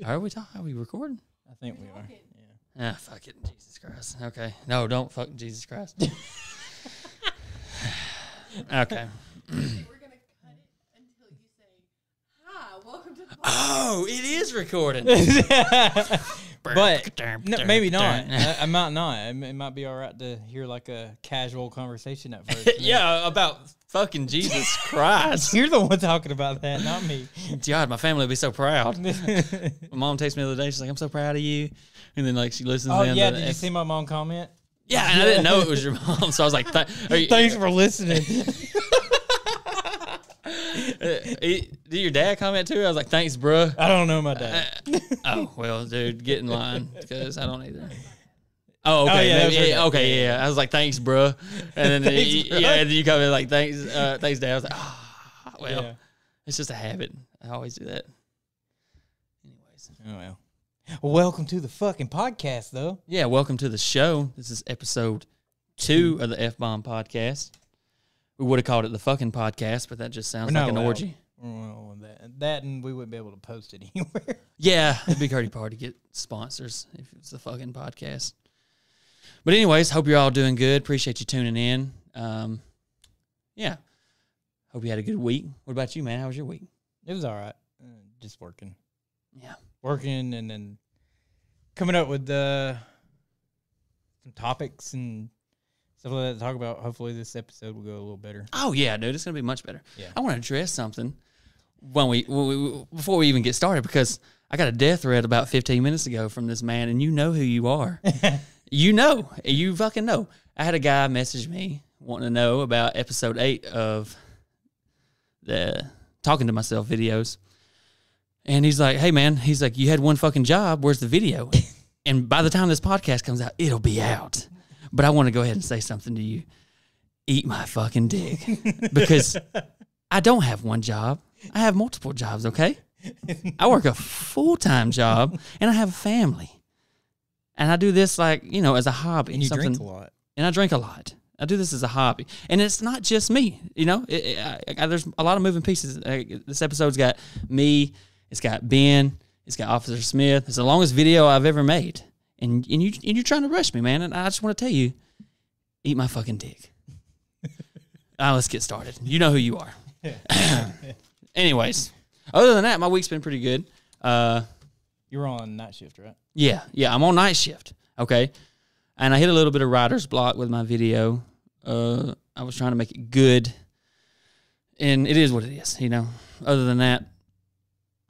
Are we talking? Are we recording? I think we are. Yeah. Ah, fuck it. Jesus Christ. Okay. No, don't fuck Jesus Christ. Okay. We're going to cut it until you say, hi, welcome to the podcast. Oh, it is recording. But no, maybe not. I might not. It might be all right to hear like a casual conversation at first. Yeah, about fucking Jesus Christ. You're the one talking about that, not me. God, my family would be so proud. My mom texted me the other day. She's like, I'm so proud of you. And then like she listens Oh, in. yeah. Did you see my mom comment? Yeah, and I didn't know it was your mom. So I was like, thanks for listening. Did your dad comment too? I was like, thanks, bro. I don't know my dad. Oh, well, dude, get in line because I don't either. Oh, okay. Yeah, okay, yeah. I was like, thanks, bro. And then, Thanks, bro. yeah, and then you come in like, thanks, thanks, dad. I was like, well, Yeah. it's just a habit. I always do that. Anyways. Oh, well. Well, welcome to the fucking podcast, though. Yeah, welcome to the show. This is episode 2 of the F-Bomb podcast. We would have called it the fucking podcast, but that just sounds like an orgy. Well, that and we wouldn't be able to post it anywhere. Yeah, it'd be pretty hard to get sponsors if it's the fucking podcast. But anyways, hope you're all doing good. Appreciate you tuning in. Yeah. Hope you had a good week. What about you, man? How was your week? It was all right. Just working. Yeah. Working and then coming up with some topics and stuff like that to talk about. Hopefully this episode will go a little better. Oh, yeah, dude. It's going to be much better. Yeah. I want to address something before we even get started because I got a death threat about 15 minutes ago from this man, and you know who you are. You know. You fucking know. I had a guy message me wanting to know about episode 8 of the Talking to Myself videos. And he's like, hey, man, he's like, you had one fucking job. Where's the video? And by the time this podcast comes out, it'll be out. But I want to go ahead and say something to you. Eat my fucking dick. Because I don't have one job. I have multiple jobs, okay? I work a full-time job, and I have a family. And I do this, like, you know, as a hobby. And you drink a lot. And I drink a lot. I do this as a hobby. And it's not just me, you know? There's a lot of moving pieces. This episode's got me. It's got Ben. It's got Officer Smith. It's the longest video I've ever made. And you're trying to rush me, man. And I just want to tell you, eat my fucking dick. Let's get started. You know who you are. Anyways, other than that, my week's been pretty good. You're on night shift, right? Yeah, I'm on night shift, okay? And I hit a little bit of writer's block with my video. I was trying to make it good, and it is what it is, you know? Other than that,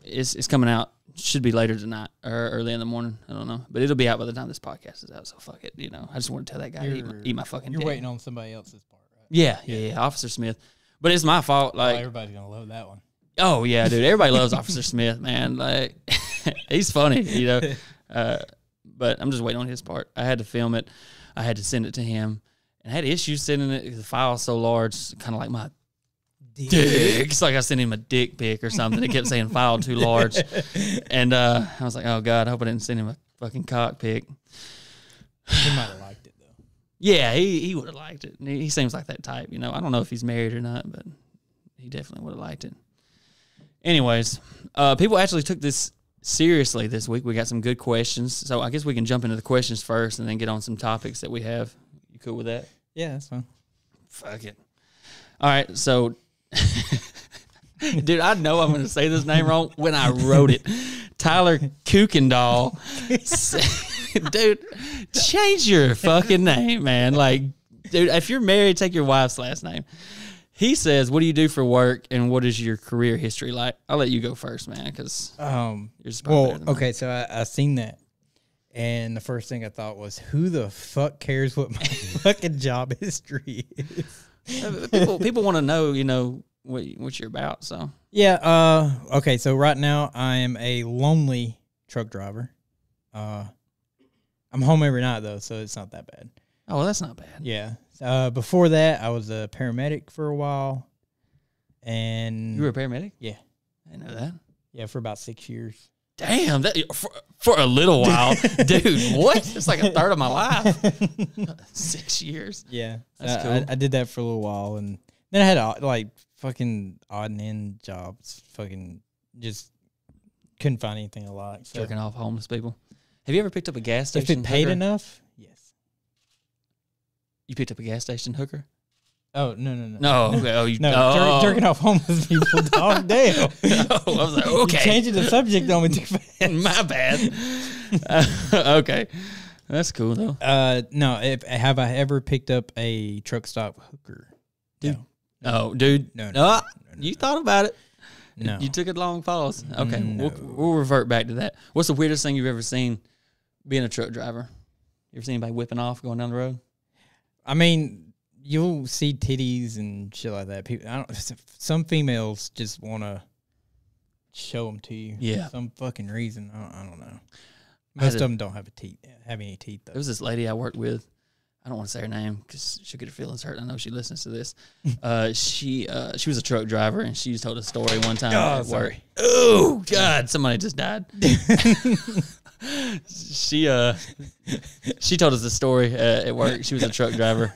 it's coming out. Should be later tonight or early in the morning. I don't know. But it'll be out by the time this podcast is out, so fuck it, you know? I just want to tell that guy to eat my fucking dick. You're waiting on somebody else's part, right? Yeah, Officer Smith. But it's my fault, like... everybody's going to love that one. Oh, yeah, dude. Everybody loves Officer Smith, man. Like, he's funny, you know. But I'm just waiting on his part. I had to film it. I had to send it to him. And I had issues sending it because the file's so large, kind of like my dick. It's like I sent him a dick pic or something. It kept saying file too large. And I was like, oh, God, I hope I didn't send him a fucking cock pic. He might have liked it, though. Yeah, he would have liked it. He seems like that type, you know. I don't know if he's married or not, but he definitely would have liked it. Anyways, people actually took this seriously this week. We got some good questions. So I guess we can jump into the questions first and then get on some topics that we have. You cool with that? Yeah, that's fine. Fuck it. All right, so... Dude, I know I'm going to say this name wrong when I wrote it. Tyler Kuykendall. Dude, change your fucking name, man. Like, dude, if you're married, take your wife's last name. He says, what do you do for work, and what is your career history like? I'll let you go first, man, because okay, so I seen that, and the first thing I thought was, who the fuck cares what my fucking job history is? People want to know, you know, what you're about, so. Yeah, okay, so right now I am a lonely truck driver. I'm home every night, though, so it's not that bad. Oh, well, that's not bad. Yeah. Before that, I was a paramedic for a while. And you were a paramedic? Yeah. I didn't know that. Yeah, for about 6 years. Damn, that for a little while. Dude, what? It's like a third of my life. 6 years. Yeah. That's cool. I did that for a little while, and then I had like fucking odd and end jobs, fucking just couldn't find anything I liked. So. Jerking off homeless people. Have you ever picked up a gas If station it paid hooker? enough, yes. You picked up a gas station hooker? Oh, no. No. Okay. Oh, you, No, oh. jerking off homeless people, dog. Damn. Oh, I was like, okay. You're changing the subject on me too fast. My bad. Okay. That's cool, though. No, have I ever picked up a truck stop hooker? Dude. No. Oh, dude. No. You thought about it. No. You took a long pause. Okay. No. We'll revert back to that. What's the weirdest thing you've ever seen being a truck driver? You ever seen anybody whipping off going down the road? I mean, you'll see titties and shit like that. People, some females just want to show them to you. Yeah. For some fucking reason. I don't know. Most of them don't have any teeth, though. There was this lady I worked with. I don't want to say her name because she'll get her feelings hurt. I know she listens to this. She was a truck driver, and she told a story one time at work. Oh, God, somebody just died. She told us the story at work. She was a truck driver.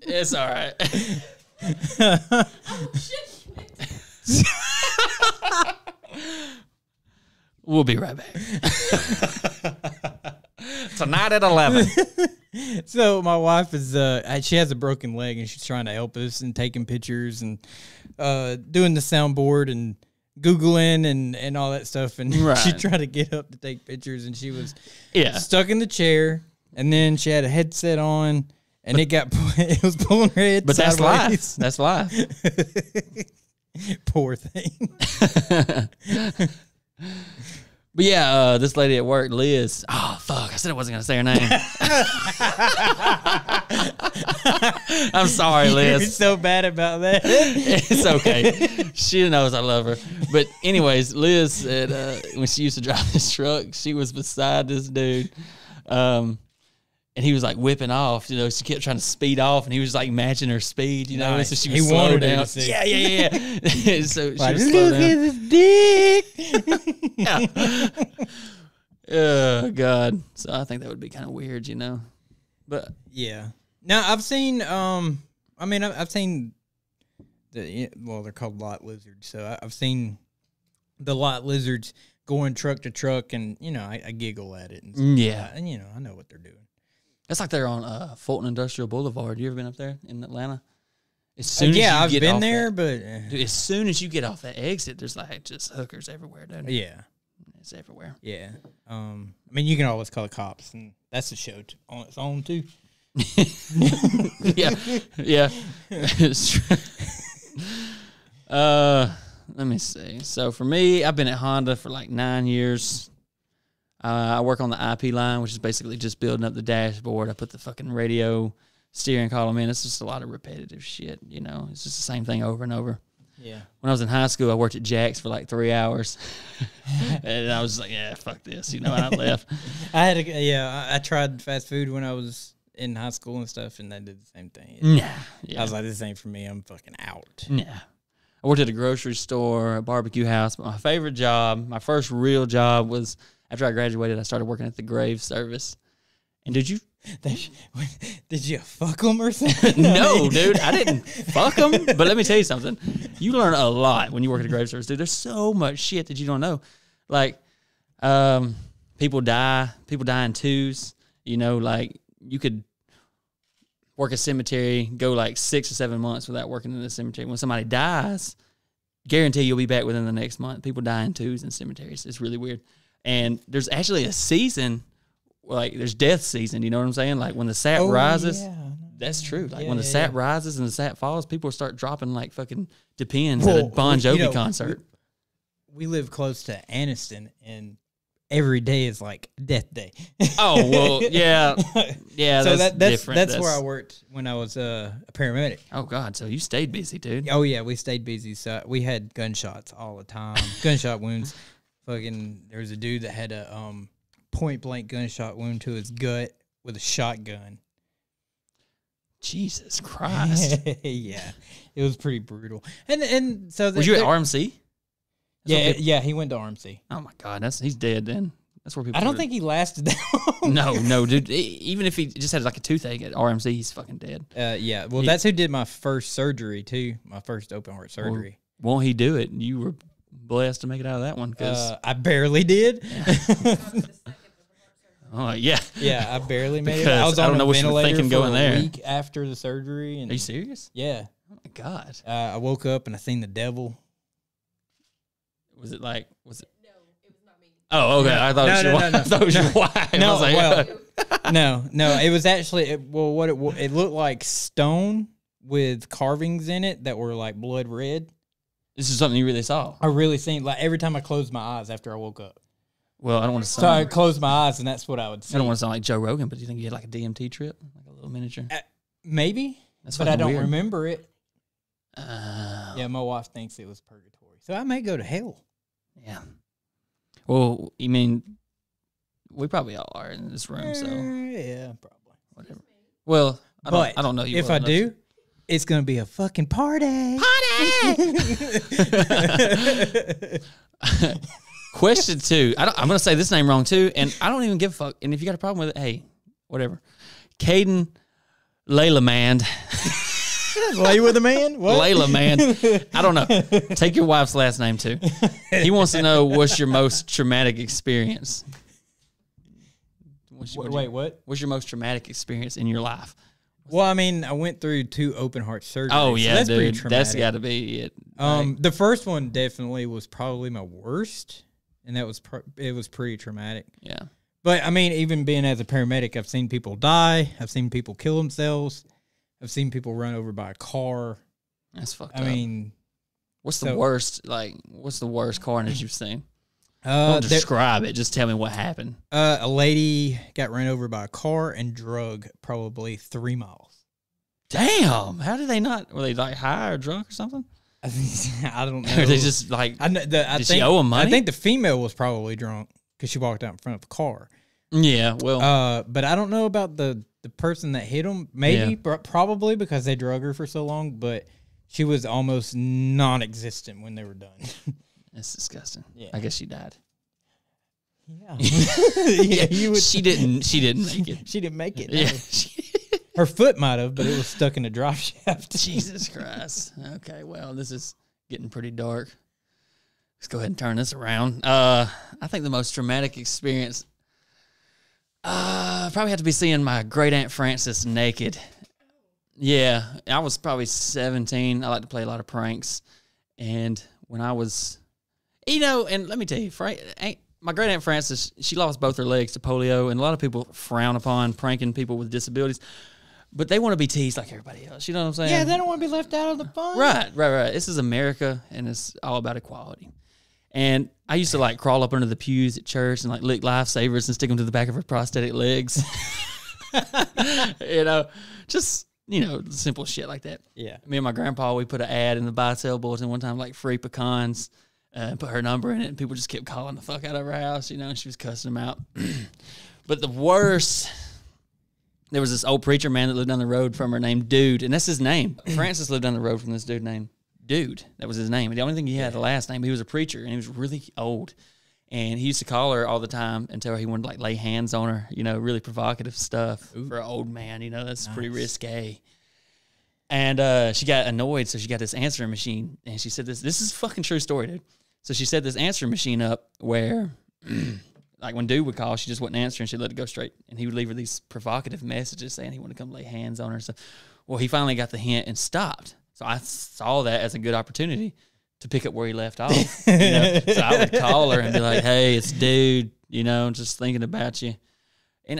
It's all right. Oh, shit. We'll be right back. Tonight at 11. So my wife is she has a broken leg and she's trying to help us and taking pictures and doing the soundboard and Googling and all that stuff, and right. She tried to get up to take pictures and she was stuck in the chair, and then she had a headset on and it was pulling her head but sideways. That's life. Poor thing. But yeah, this lady at work, Liz. Oh, fuck. I said I wasn't going to say her name. I'm sorry, Liz. You're so bad about that. It's okay. She knows I love her. But anyways, Liz said when she used to drive this truck, she was beside this dude. And he was like whipping off, you know. She kept trying to speed off, and he was like matching her speed, you know. Nice. So she He was slow wanted her down. to see. Yeah. So she Like, was slow look down. at his dick. Yeah. Oh God. So I think that would be kind of weird, you know. But Yeah. Now I've seen. I've seen they're called lot lizards. So I've seen the lot lizards going truck to truck, and you know I giggle at it. And stuff like that. And you know I know what they're doing. That's like they're on Fulton Industrial Boulevard. You ever been up there in Atlanta? As soon as I've get been off there, dude, as soon as you get off that exit, there's like just hookers everywhere, dude. Yeah. It's everywhere. Yeah. I mean, you can always call the cops, and that's a show on its own too. Yeah. It's true. Let me see. So for me, I've been at Honda for like 9 years. I work on the IP line, which is basically just building up the dashboard. I put the fucking radio steering column in. It's just a lot of repetitive shit, you know. It's just the same thing over and over. Yeah. When I was in high school, I worked at Jack's for like 3 hours. And I was just like, yeah, fuck this, you know, and I left. I tried fast food when I was in high school and stuff, and I did the same thing. Yeah. I was like, this ain't for me. I'm fucking out. Yeah. I worked at a grocery store, a barbecue house, but my favorite job, my first real job was after I graduated, I started working at the grave service. And did you fuck them or something? No, dude, I didn't fuck them. But let me tell you something. You learn a lot when you work at a grave service, dude. There's so much shit that you don't know. Like, people die in twos. You know, like you could work a cemetery, go like 6 or 7 months without working in the cemetery. When somebody dies, guarantee you'll be back within the next month. People die in twos in cemeteries. It's really weird. And there's actually a season, like there's death season, you know what I'm saying? Like when the sap rises, that's true. Like when the sap rises and the sap falls, people start dropping like fucking Depends at a Bon Jovi concert. We live close to Anniston, and every day is like death day. Oh, well, yeah. Yeah, so that's different. That's where I worked when I was a paramedic. Oh, God, so you stayed busy, dude. Oh, yeah, we stayed busy. So we had gunshots all the time, gunshot wounds. Fucking, there was a dude that had a point-blank gunshot wound to his gut with a shotgun. Jesus Christ. Yeah, it was pretty brutal. And so was you at RMC? Yeah, he went to RMC. Oh my God, he's dead then. That's where people. I don't think he lasted that long. No, dude. Even if he just had like a toothache at RMC, he's fucking dead. Yeah. Well, that's who did my first surgery too. My first open heart surgery. Well, won't he do it? You were blessed to make it out of that one because I barely did. oh yeah, Yeah, I barely made it. Because I was I on don't know a what you were ventilator thinking for going a there. week after the surgery. And are you serious? yeah, Oh my god, I woke up and I seen the devil. was it? No, it was not me. Oh, okay. I thought No, it was no, your no, I thought it was your wife. I No, was like, well, no, it was actually it looked like stone with carvings in it that were like blood red. this is something you really saw. I really seen like every time I closed my eyes after I woke up. Well, I don't want to So I sound. closed my eyes and that's what I would see. I don't want to sound like Joe Rogan, but do you think you had like a DMT trip, like a little miniature? Maybe, That's but I fucking don't weird. remember it. Yeah. Yeah, my wife thinks it was purgatory, so I may go to hell. Yeah. Well, you mean we probably all are in this room, so Yeah, probably. whatever. Well, But I don't know you. if well I enough do, it's gonna be a fucking party. Question 2. I'm gonna say this name wrong too, and I don't even give a fuck. And if you got a problem with it, hey, whatever. Caden Layla man. Lay with a man? What? Layla man. I don't know. Take your wife's last name too. He wants to know what's your most traumatic experience. Wait, what? What's your most traumatic experience in your life? Well, I mean, I went through 2 open heart surgeries. Oh so yeah, that's pretty dude. traumatic. That's got to be it. The first one definitely was probably my worst, and that was it was pretty traumatic. Yeah. But I mean, even being as a paramedic, I've seen people die. I've seen people kill themselves. I've seen people run over by a car. That's fucked I up. mean, what's the so- worst? Like, what's the worst carnage you've seen? Don't describe it. Just tell me what happened. A lady got run over by a car and drug probably 3 miles. Damn. How did they not? Were they like high or drunk or something? I don't know. Or they just like? I Did she owe him money? I think the female was probably drunk because she walked out in front of the car. Yeah. Well. But I don't know about the person that hit him. Maybe, probably because they drug her for so long. But she was almost non-existent when they were done. That's disgusting. Yeah. I guess she died. Yeah, yeah. You would. She didn't. She didn't make it. She didn't make it. Yeah. No. Her foot might have, but it was stuck in a drop shaft. Jesus Christ. Okay. Well, this is getting pretty dark. Let's go ahead and turn this around. I think the most traumatic experience probably had to be seeing my great aunt Frances naked. Yeah, I was probably 17. I like to play a lot of pranks, and when I was, and let me tell you, my great aunt Frances, she lost both her legs to polio, and a lot of people frown upon pranking people with disabilities, but they want to be teased like everybody else. You know what I'm saying? Yeah, they don't want to be left out of the fun. Right. This is America, and it's all about equality. And I used to like crawl up under the pews at church and like lick lifesavers and stick them to the back of her prosthetic legs. Just simple shit like that. Yeah. Me and my grandpa, we put an ad in the buy sale bulletin one time, like free pecans, put her number in it, and people just kept calling the fuck out of her house, and she was cussing them out. But the worst, there was this old preacher man that lived down the road from her named Dude, and that's his name. Francis lived down the road from this dude named Dude. That was his name. The only thing he had the last name, he was a preacher, and he was really old. And he used to call her all the time and tell her he wanted to like lay hands on her, really provocative stuff for an old man. That's pretty risque. And she got annoyed, so she got this answering machine, and she said this is a fucking true story, dude. So she set this answering machine up where, like when Dude would call, she just wouldn't answer, and she'd let it go straight. And he would leave her these provocative messages saying he wanted to come lay hands on her. So, well, he finally got the hint and stopped. So I saw that as a good opportunity to pick up where he left off. So I would call her and be like, "Hey, it's Dude, just thinking about you." And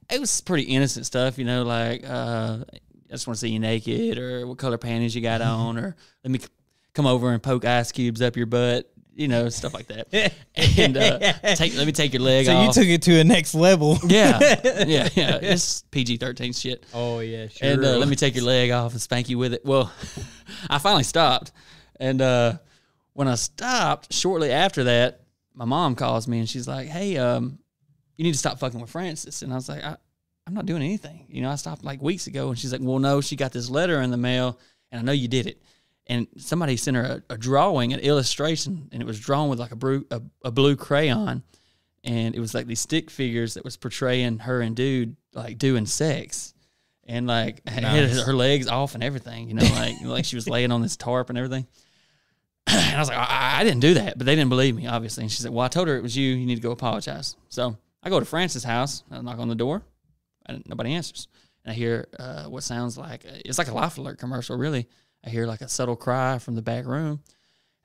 it was pretty innocent stuff, like I just want to see you naked, or what color panties you got on, or let me come over and poke ice cubes up your butt, stuff like that. And let me take your leg off. So you took it to a next level. Yeah. It's PG-13 shit. Oh, yeah, sure. And let me take your leg off and spank you with it. Well, I finally stopped. And when I stopped, shortly after that, my mom calls me and she's like, "Hey, you need to stop fucking with Francis." And I was like, I'm not doing anything. I stopped like weeks ago. And she's like, "Well, no, she got this letter in the mail, and I know you did it." And somebody sent her a drawing, an illustration, and it was drawn with like a blue crayon. and it was like these stick figures that was portraying her and dude like doing sex, and like had her legs off and everything, you know, like she was laying on this tarp and everything. And I was like, I didn't do that, but they didn't believe me, obviously. And she said, well, I told her it was you. You need to go apologize. So I go to Francis' house. I knock on the door. And nobody answers. And I hear what sounds like, it's like a Life Alert commercial, really. I hear like a subtle cry from the back room.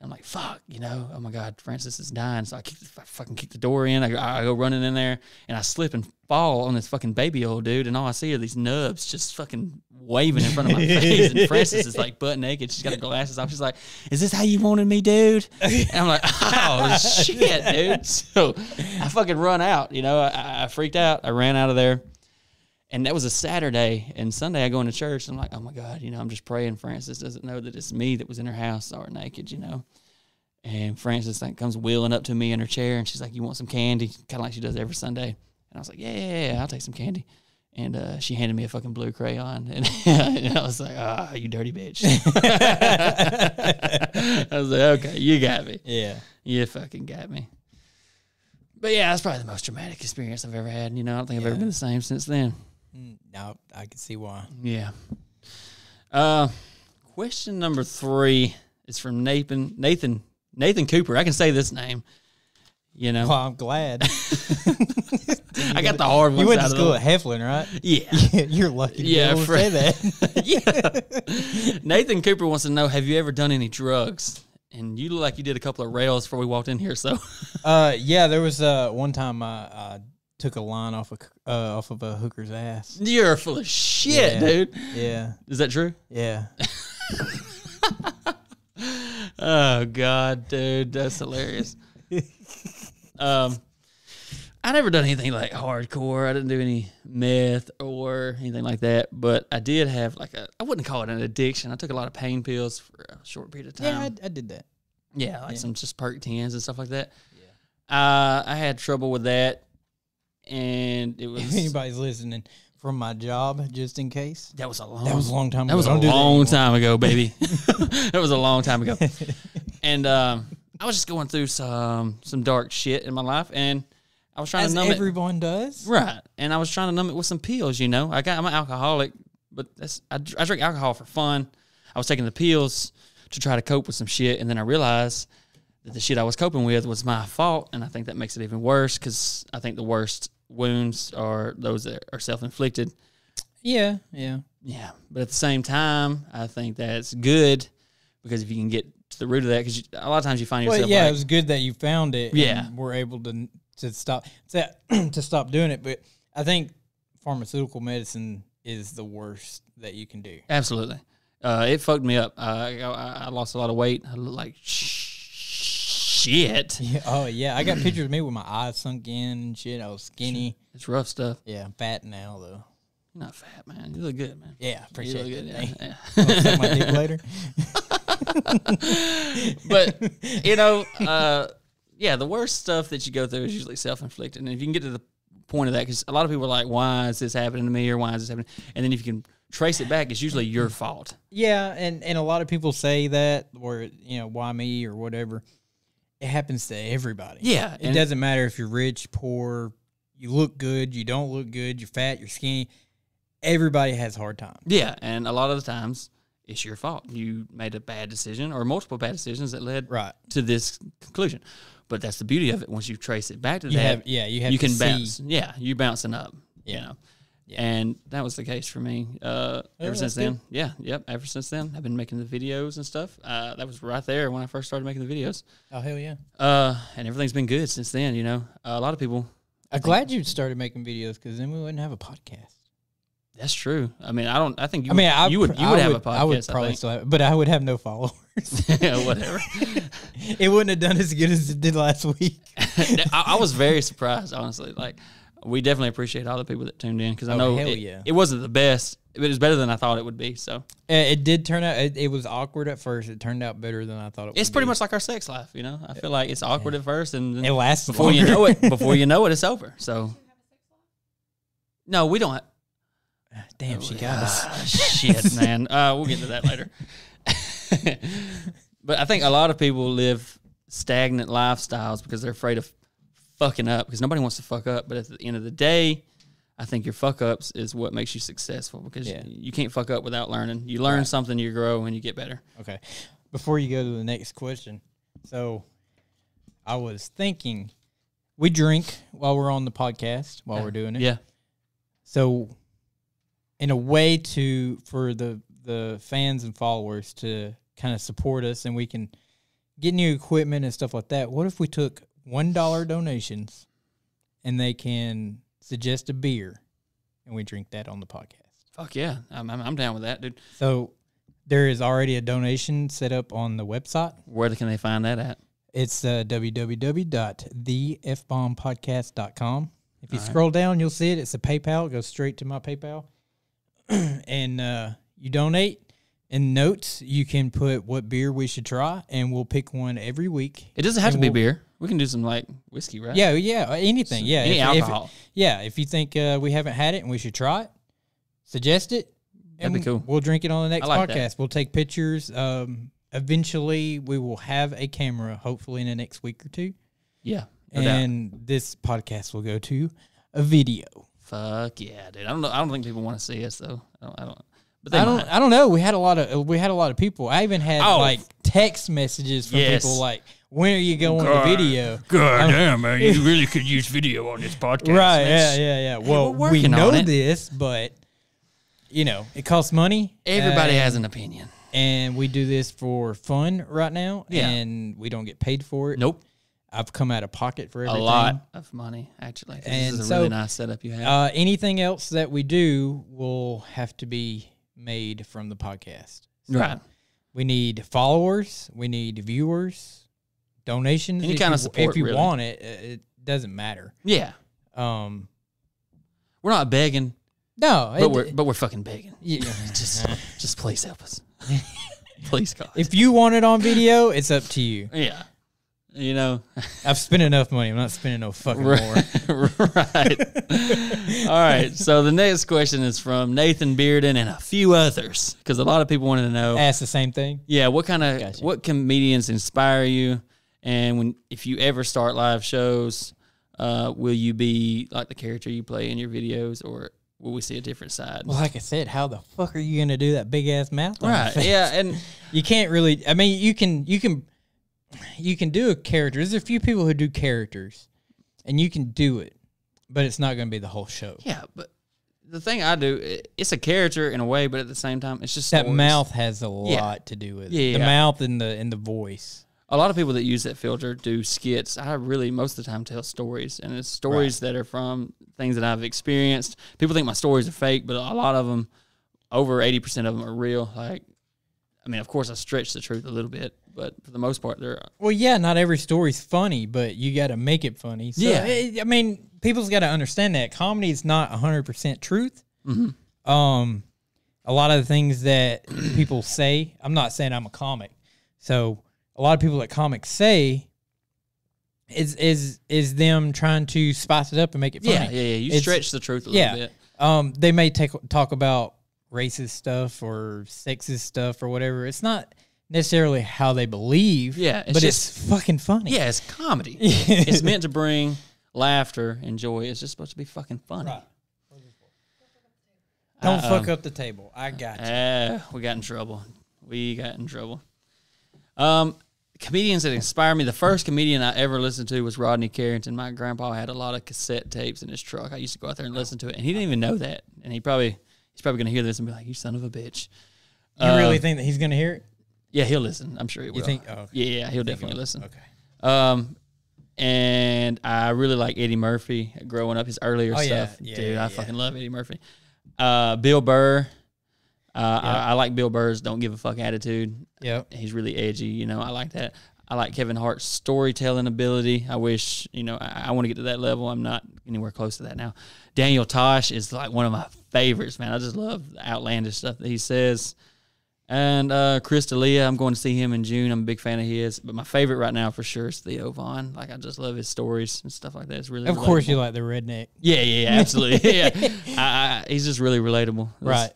I'm like, fuck, you know, oh my God, Francis is dying. So I fucking kick the door in. I go running in there, and I slip and fall on this fucking baby old dude, and all I see are these nubs just fucking waving in front of my face. And Francis is like butt naked. She's got her glasses off. She's like, is this how you wanted me, dude? And I'm like, oh, shit, dude. So I fucking run out, you know. I freaked out. I ran out of there. And that was a Saturday, and Sunday I go into church, and I'm like, oh, my God, you know, I'm just praying Francis doesn't know that it's me that was in her house or naked, you know. And Francis like comes wheeling up to me in her chair, and she's like, you want some candy? Kind of like she does every Sunday. And I was like, yeah, I'll take some candy. And she handed me a fucking blue crayon, and, and I was like, you dirty bitch. I was like, okay, you got me. Yeah. You fucking got me. But, yeah, that's probably the most dramatic experience I've ever had. You know, I don't think I've ever been the same since then. No, I can see why. Yeah. Question number 3 is from Nathan Cooper. I can say this name. You know. Well, I'm glad. I got the hard ones. You went to school at Heflin, right? Yeah. You're lucky to be able to say that. Yeah. Nathan Cooper wants to know, have you ever done any drugs? And you look like you did a couple of rails before we walked in here. So, yeah, there was one time I took a line off of a hooker's ass. You're full of shit, dude. Yeah. Is that true? Yeah. Oh God, dude, that's hilarious. I never done anything like hardcore. I didn't do any meth or anything like that, but I did have like I wouldn't call it an addiction. I took a lot of pain pills for a short period of time. Yeah, I did that. Yeah, like some just perk 10s and stuff like that. Yeah. I had trouble with that, and it was. If anybody's listening from my job, just in case. That was a long time ago. That was a long time ago, baby. That was a long time ago. And I was just going through some dark shit in my life, and I was trying to numb it. As everyone does. Right. And I was trying to numb it with some pills, you know. I'm an alcoholic, but I drink alcohol for fun. I was taking the pills to try to cope with some shit, and then I realized that the shit I was coping with was my fault, and I think that makes it even worse because I think the worst wounds are those that are self-inflicted. Yeah. Yeah. But at the same time, I think that's good because if you can get to the root of that, because a lot of times you find yourself it was good that you found it. Yeah. And were able to stop to stop doing it. But I think pharmaceutical medicine is the worst that you can do. Absolutely. It fucked me up. I lost a lot of weight. I look like shit. Yeah. Oh, yeah. I got pictures of me with my eyes sunk in and shit. I was skinny. It's rough stuff. Yeah, I'm fat now, though. You're not fat, man. You look good, man. Yeah, appreciate you it. look good. Yeah. I'll suck my dick later. But, you know, the worst stuff that you go through is usually self-inflicted. And if you can get to the point of that, because a lot of people are like, why is this happening to me or why is this happening? And then if you can trace it back, it's usually your fault. Yeah, and a lot of people say that, or, you know, why me or whatever. It happens to everybody. Yeah. It doesn't matter if you're rich, poor, you look good, you don't look good, you're fat, you're skinny. Everybody has hard times. Yeah, and a lot of the times it's your fault. You made a bad decision or multiple bad decisions that led to this conclusion. But that's the beauty of it. Once you trace it back to you can bounce. Yeah, you're bouncing up. Yeah. You know. Yeah. And that was the case for me ever since then. Good. Yeah, ever since then. I've been making the videos and stuff. That was right there when I first started making the videos. Oh, hell yeah. And everything's been good since then, you know. A lot of people... I'm glad you started making videos because then we wouldn't have a podcast. That's true. I mean, I think you would have a podcast. I would probably still have, but I would have no followers. Yeah, whatever. It wouldn't have done as good as it did last week. I was very surprised, honestly. Like, we definitely appreciate all the people that tuned in because I know it wasn't the best, but it was better than I thought it would be. So it did turn out. It was awkward at first. It turned out better than I thought it would. It's pretty much like our sex life, you know. I feel like it's awkward at first, and it lasts before longer. you know it. Before you know it, it's over. So no, we don't. Damn, she got us. Shit, man. We'll get to that later. But I think a lot of people live stagnant lifestyles because they're afraid of fucking up, because nobody wants to fuck up. But at the end of the day, I think your fuck ups is what makes you successful, because you can't fuck up without learning. You learn something, you grow, and you get better. Okay. Before you go to the next question, so I was thinking, we drink while we're on the podcast, while we're doing it. Yeah. So in a way for the fans and followers to kind of support us and we can get new equipment and stuff like that, what if we took $1 donations and they can suggest a beer and we drink that on the podcast? Fuck yeah. I'm down with that, dude. So there is already a donation set up on the website. Where can they find that at? It's www.thefbombpodcast.com. If you scroll down, you'll see it. It's a PayPal. It goes straight to my PayPal. And you donate. In notes, you can put what beer we should try, and we'll pick one every week. It doesn't have to be beer. We can do some, like, whiskey, right? Yeah, anything. Yeah, any alcohol. If you think we haven't had it and we should try it, suggest it. That'd be cool. We'll drink it on the next like podcast. that. We'll take pictures. Eventually, we will have a camera, hopefully in the next week or two. Yeah. No doubt. This podcast will go to a video. Fuck yeah, dude. I don't think people want to see us though. I don't. But I don't know. We had a lot of people. I even had like text messages from people like, "When are you going to video?" God damn, man, you really could use video on this podcast. Right? Yeah. Well, we know this, but it costs money. Everybody has an opinion. And we do this for fun right now, and we don't get paid for it. Nope. I've come out of pocket for everything. A lot of money, actually. And this is a really nice setup you have. Anything else that we do will have to be made from the podcast. So right. We need followers. We need viewers. Donations. Any kind of support, if you really. want it, it doesn't matter. Yeah. We're not begging. No. But we're fucking begging. Yeah. just please help us. Please, God. If you want it on video, it's up to you. Yeah. I've spent enough money. I'm not spending no fucking more. Right. All right. So the next question is from Nathan Bearden and a few others, because a lot of people wanted to know. Ask the same thing. Yeah. What comedians inspire you? And if you ever start live shows, will you be like the character you play in your videos, or will we see a different side? Well, like I said, how the fuck are you going to do that big ass mouth? Right. Yeah. And you can't really. I mean, you can do a character. There's a few people who do characters, and you can do it, but it's not going to be the whole show. Yeah, but the thing I do, it's a character in a way, but at the same time, it's just that stories. mouth has a lot to do with it. Yeah, the mouth and the voice. A lot of people that use that filter do skits. I really, most of the time, tell stories, and it's stories that are from things that I've experienced. People think my stories are fake, but a lot of them, over 80% of them, are real. Like, I mean, of course, I stretch the truth a little bit, but for the most part, they're... Well, yeah, not every story's funny, but you got to make it funny. So, I mean, people's got to understand that. Comedy is not 100% truth. Mm-hmm. A lot of the things that people say, I'm not saying I'm a comic, so a lot of people that comics say is them trying to spice it up and make it funny. Yeah. You stretch the truth a little bit. They may talk about racist stuff or sexist stuff or whatever. It's not necessarily how they believe. Yeah, but it's fucking funny. Yeah, it's comedy. It's meant to bring laughter and joy. It's just supposed to be fucking funny. Right. Don't fuck up the table. I got you. We got in trouble. Comedians that inspire me. The first comedian I ever listened to was Rodney Carrington. My grandpa had a lot of cassette tapes in his truck. I used to go out there and listen to it, and he didn't even know that. And he's probably going to hear this and be like, "You son of a bitch." You really think that he's going to hear it? Yeah, he'll listen. I'm sure he will. You think? Oh, okay. Yeah, he'll definitely listen. Okay. And I really like Eddie Murphy growing up, his earlier stuff. Dude, I fucking love Eddie Murphy. Bill Burr. I like Bill Burr's don't give a fuck attitude. Yep. He's really edgy. I like that. I like Kevin Hart's storytelling ability. I wish, I want to get to that level. I'm not anywhere close to that now. Daniel Tosh is like one of my favorites, man. I just love the outlandish stuff that he says. And Chris D'Elia, I'm going to see him in June. I'm a big fan of his. But my favorite right now for sure is Theo Vaughn. Like, I just love his stories and stuff like that. It's really Of course you like the redneck. Yeah, absolutely. Yeah. He's just really relatable. Right.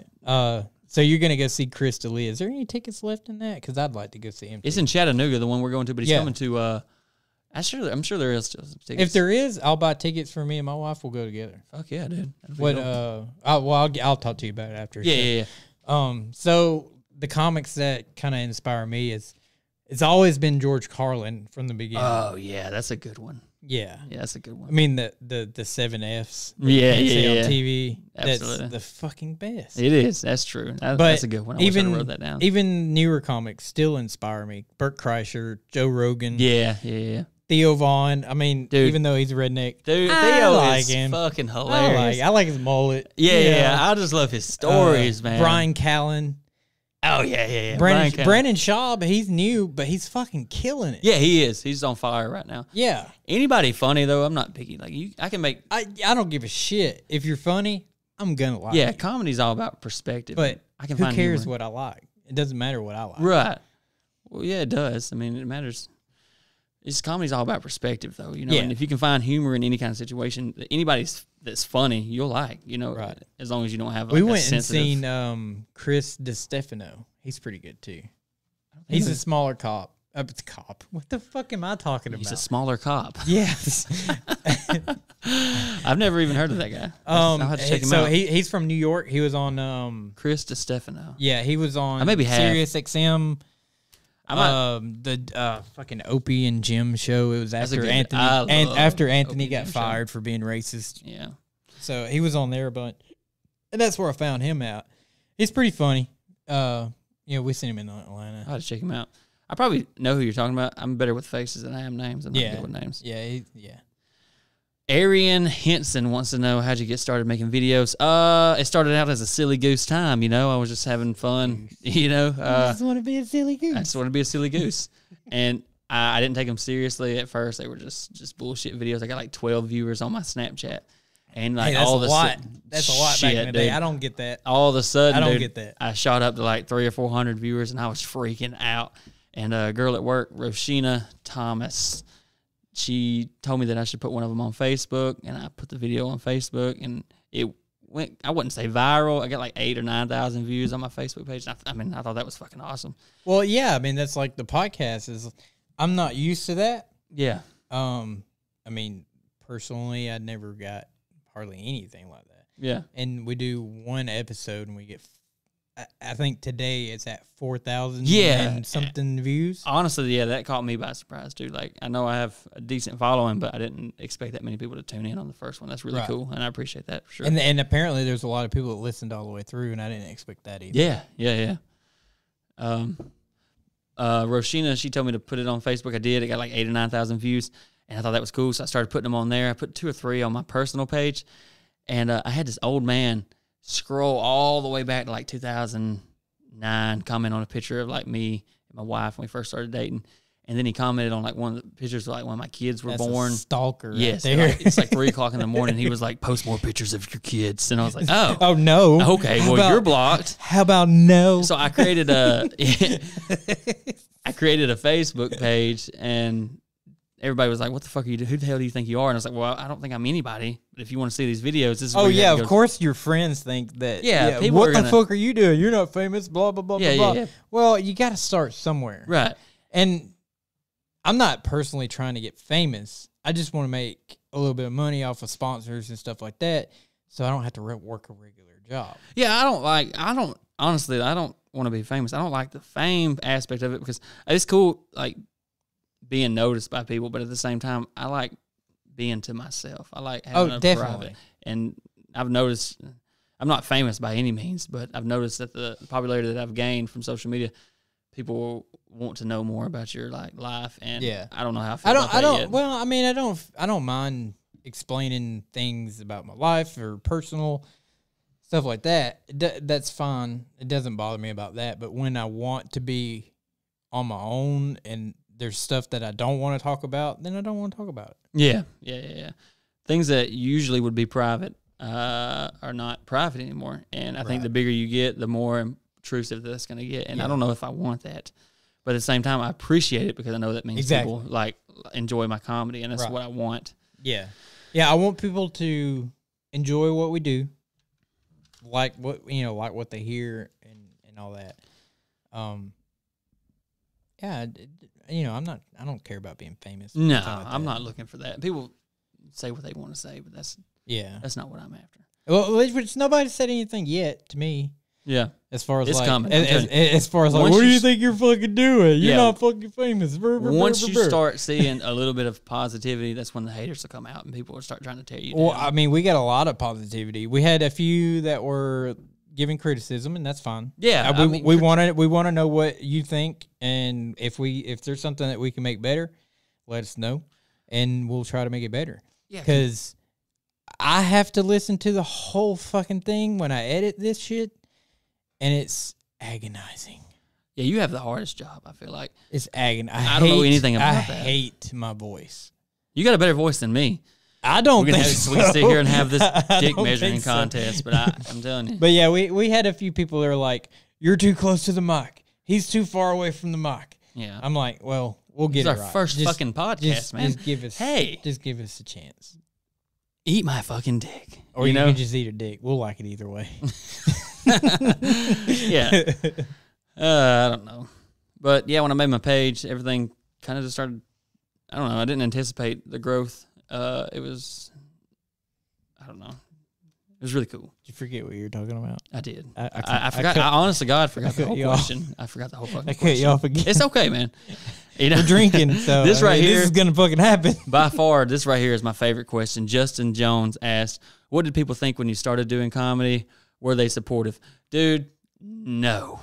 So you're going to go see Chris D'Elia. Is there any tickets left in that? Because I'd like to go see him. It's in Chattanooga, the one we're going to, but he's coming to I'm sure there is still some tickets. If there is, I'll buy tickets for me and my wife. We'll go together. Fuck yeah, dude. What? I'll talk to you about it after. Yeah. So the comics that kind of inspire me is it's always been George Carlin from the beginning. Oh yeah, that's a good one. Yeah, that's a good one. I mean the 7 Fs. Yeah, on TV. Absolutely. That's the fucking best. It is. That's true. That's a good one. I wish I wrote that down. Even newer comics still inspire me. Burt Kreischer, Joe Rogan. Yeah. Theo Vaughn. I mean, dude, even though he's a redneck, dude, I Theo like is him. fucking hilarious. I like his mullet. Yeah. I just love his stories, man. Brian Callen. Oh yeah. Brandon Schaub. He's new, but he's fucking killing it. Yeah, he is. He's on fire right now. Yeah. Anybody funny though? I'm not picky. Like I can make. I don't give a shit if you're funny. I'm gonna like. Yeah, it. comedy's all about perspective. But I can who find cares humor. what I like? It doesn't matter what I like. Right. Well, yeah, it does. I mean, it matters. It's comedy's all about perspective, though. You know, Yeah. and if you can find humor in any kind of situation, anybody that's funny, you'll like. You know, Right. As long as you don't have. Like, We a went and sensitive- seen Chris DiStefano. He's pretty good too. He's a smaller cop. Cop. What the fuck am I talking about? He's a smaller cop. Yes. I've never even heard of that guy. I'll have to check him so out. he's from New York. He was on Chris DiStefano. yeah, he was on I maybe have. Sirius XM. I might- The fucking Opie and Jim show. It was That's a after good- Anthony I love after Opie Anthony and got Jim show. fired for being racist. Yeah. So he was on there a bunch. And that's where I found him out. He's pretty funny. We seen him in Atlanta. I'll have to check him out. I probably know who you're talking about. I'm better with faces than I am names. I'm not Yeah. good with names. Yeah. Arian Henson wants to know, how'd you get started making videos? It started out as a silly goose time, I was just having fun, I just want to be a silly goose. I just want to be a silly goose. And I didn't take them seriously at first. They were just bullshit videos. I got like 12 viewers on my Snapchat. And like That's all a the lot. That's a lot back in the day. dude. I don't get that. All of a sudden, I don't dude, get that. I shot up to like 300 or 400 viewers, and I was freaking out. And a girl at work, Roshina Thomas, she told me that I should put one of them on Facebook, and I put the video on Facebook, and it went, I wouldn't say viral. I got like 8,000 or 9,000 views on my Facebook page. And I thought that was fucking awesome. Well, yeah, I mean, that's like the podcast is, I'm not used to that. Yeah. I mean, personally, I never got hardly anything like that. Yeah. And we do one episode and we get, I think today it's at 4,000 Yeah. and something views. Honestly, yeah, that caught me by surprise, too. Like, I know I have a decent following, but I didn't expect that many people to tune in on the first one. That's really Right. cool, and I appreciate that for sure. And apparently there's a lot of people that listened all the way through, and I didn't expect that either. Yeah. Roshina, she told me to put it on Facebook. I did. It got like 8,000 or 9,000 views, and I thought that was cool. So I started putting them on there. I put 2 or 3 on my personal page, and I had this old man scroll all the way back to like 2009, comment on a picture of like me and my wife when we first started dating, and then he commented on like one of the pictures of like when my kids were That's born. a stalker. Yes, right there. it's like 3 o'clock in the morning. He was like, "Post more pictures of your kids," and I was like, "Oh, Oh no. okay. How Well, about- you're blocked." How about no? So I created a Facebook page, and everybody was like, "What the fuck are you doing? Who the hell do you think you are?" And I was like, "Well, I don't think I'm anybody. But if you want to see these videos, this is Oh where you yeah, have to of go." course your friends think that. Yeah, people what are the gonna- fuck are you doing? You're not famous. Blah blah blah Yeah, blah. yeah, blah. yeah. Well, you got to start somewhere. Right. And I'm not personally trying to get famous. I just want to make a little bit of money off of sponsors and stuff like that, so I don't have to work a regular job. Yeah, I don't want to be famous. I don't like the fame aspect of it because it's cool, like being noticed by people, but at the same time, I like being to myself. I like having a definitely. private. And I've noticed, I'm not famous by any means, but I've noticed that the popularity that I've gained from social media, people want to know more about your like life, and Yeah. I don't know how I feel about that yet. Well, I mean, I don't mind explaining things about my life or personal stuff like that. That's fine. It doesn't bother me about that. But when I want to be on my own and there's stuff that I don't want to talk about, then I don't want to talk about it. Yeah. Things that usually would be private are not private anymore, and I think Right. the bigger you get, the more intrusive that's going to get. And I Yeah. don't know if I want that, but at the same time, I appreciate it because I know that means Exactly. people like enjoy my comedy, and that's Right. what I want. Yeah. I want people to enjoy what we do, like what they hear and all that. Yeah, you know, I don't care about being famous. No, anything like I'm that. not looking for that. People say what they want to say, but that's not what I'm after. Well, which nobody said anything yet to me. Yeah. As far as It's like, coming. as far as like, Once what do you you think you're fucking doing? You're Yeah. not fucking famous. Once you start seeing a little bit of positivity, that's when the haters will come out and people will start trying to tear you Well, down. I mean, we got a lot of positivity. We had a few that were giving criticism, and that's fine. Yeah, we want to know what you think, and if there's something that we can make better, let us know, and we'll try to make it better. Yeah, because I have to listen to the whole fucking thing when I edit this shit, and it's agonizing. Yeah, you have the hardest job, I feel like. It's agonizing. I don't know anything about I that. hate my voice. You got a better voice than me. I don't We think can so. we can sit here and have this I dick don't measuring think so. contest, but I'm telling you. But yeah, we had a few people that are like, "You're too close to the mic. He's too far away from the mic." Yeah. I'm like, "Well, we'll get It's it our right. first fucking podcast, man. Just give us, Hey. just give us a chance, Eat my fucking dick. or you can just eat a dick. We'll like it either way." Yeah. I don't know. But yeah, when I made my page, everything kind of just started. I don't know. I didn't anticipate the growth. It was, I don't know. It was really cool. Did you forget what you were talking about? I did. I forgot. I honest to God forgot the cut whole you off. question. I forgot the whole fucking I cut question. you off again. It's okay, man. You know, We're drinking, so This right here- this is gonna fucking happen. by far, this right here is my favorite question. Justin Jones asked, "What did people think when you started doing comedy? Were they supportive?" Dude, no.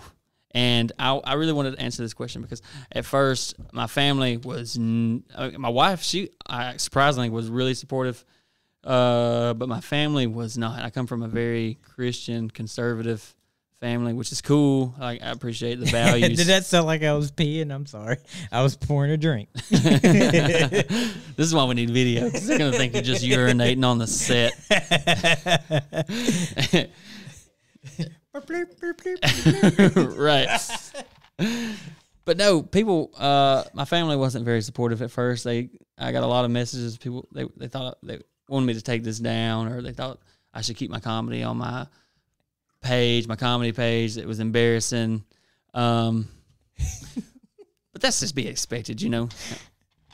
And I really wanted to answer this question because at first my family was my wife. She surprisingly was really supportive, but my family was not. I come from a very Christian, conservative family, which is cool. I appreciate the values. Did that sound like I was peeing? I'm sorry. I was pouring a drink. This is why we need video. 'Cause they're gonna think you're just urinating on the set. Right. But no, people. My family wasn't very supportive at first. I got a lot of messages. People they thought they wanted me to take this down, or they thought I should keep my comedy on my page, my comedy page. It was embarrassing. But that's just be expected, you know.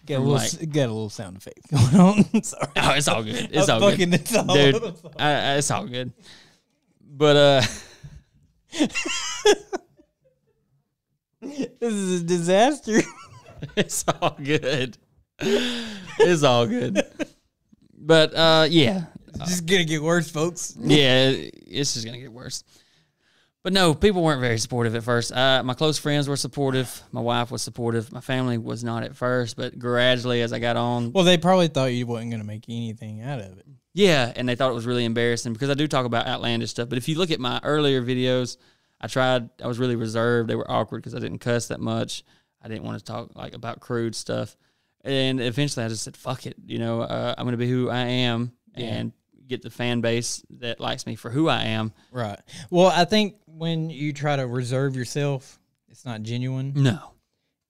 Got a From little, like- got a little sound effect going on. Sorry. Oh, it's all good. It's I'm all fucking- good, it's all- dude. It's all good. But This is a disaster. it's all good. It's all good. But yeah, It's just gonna get worse, folks. yeah, it's just gonna get worse. But no, people weren't very supportive at first. My close friends were supportive. My wife was supportive. My family was not at first, but gradually as I got on, Well, they probably thought you wasn't gonna make anything out of it. yeah, and they thought it was really embarrassing because I do talk about outlandish stuff. But if you look at my earlier videos, I was really reserved. They were awkward because I didn't cuss that much. I didn't want to talk like about crude stuff. And eventually I just said, fuck it. You know, I'm going to be who I am and get the fan base that likes me for who I am. Right. Well, I think when you try to reserve yourself, it's not genuine, No.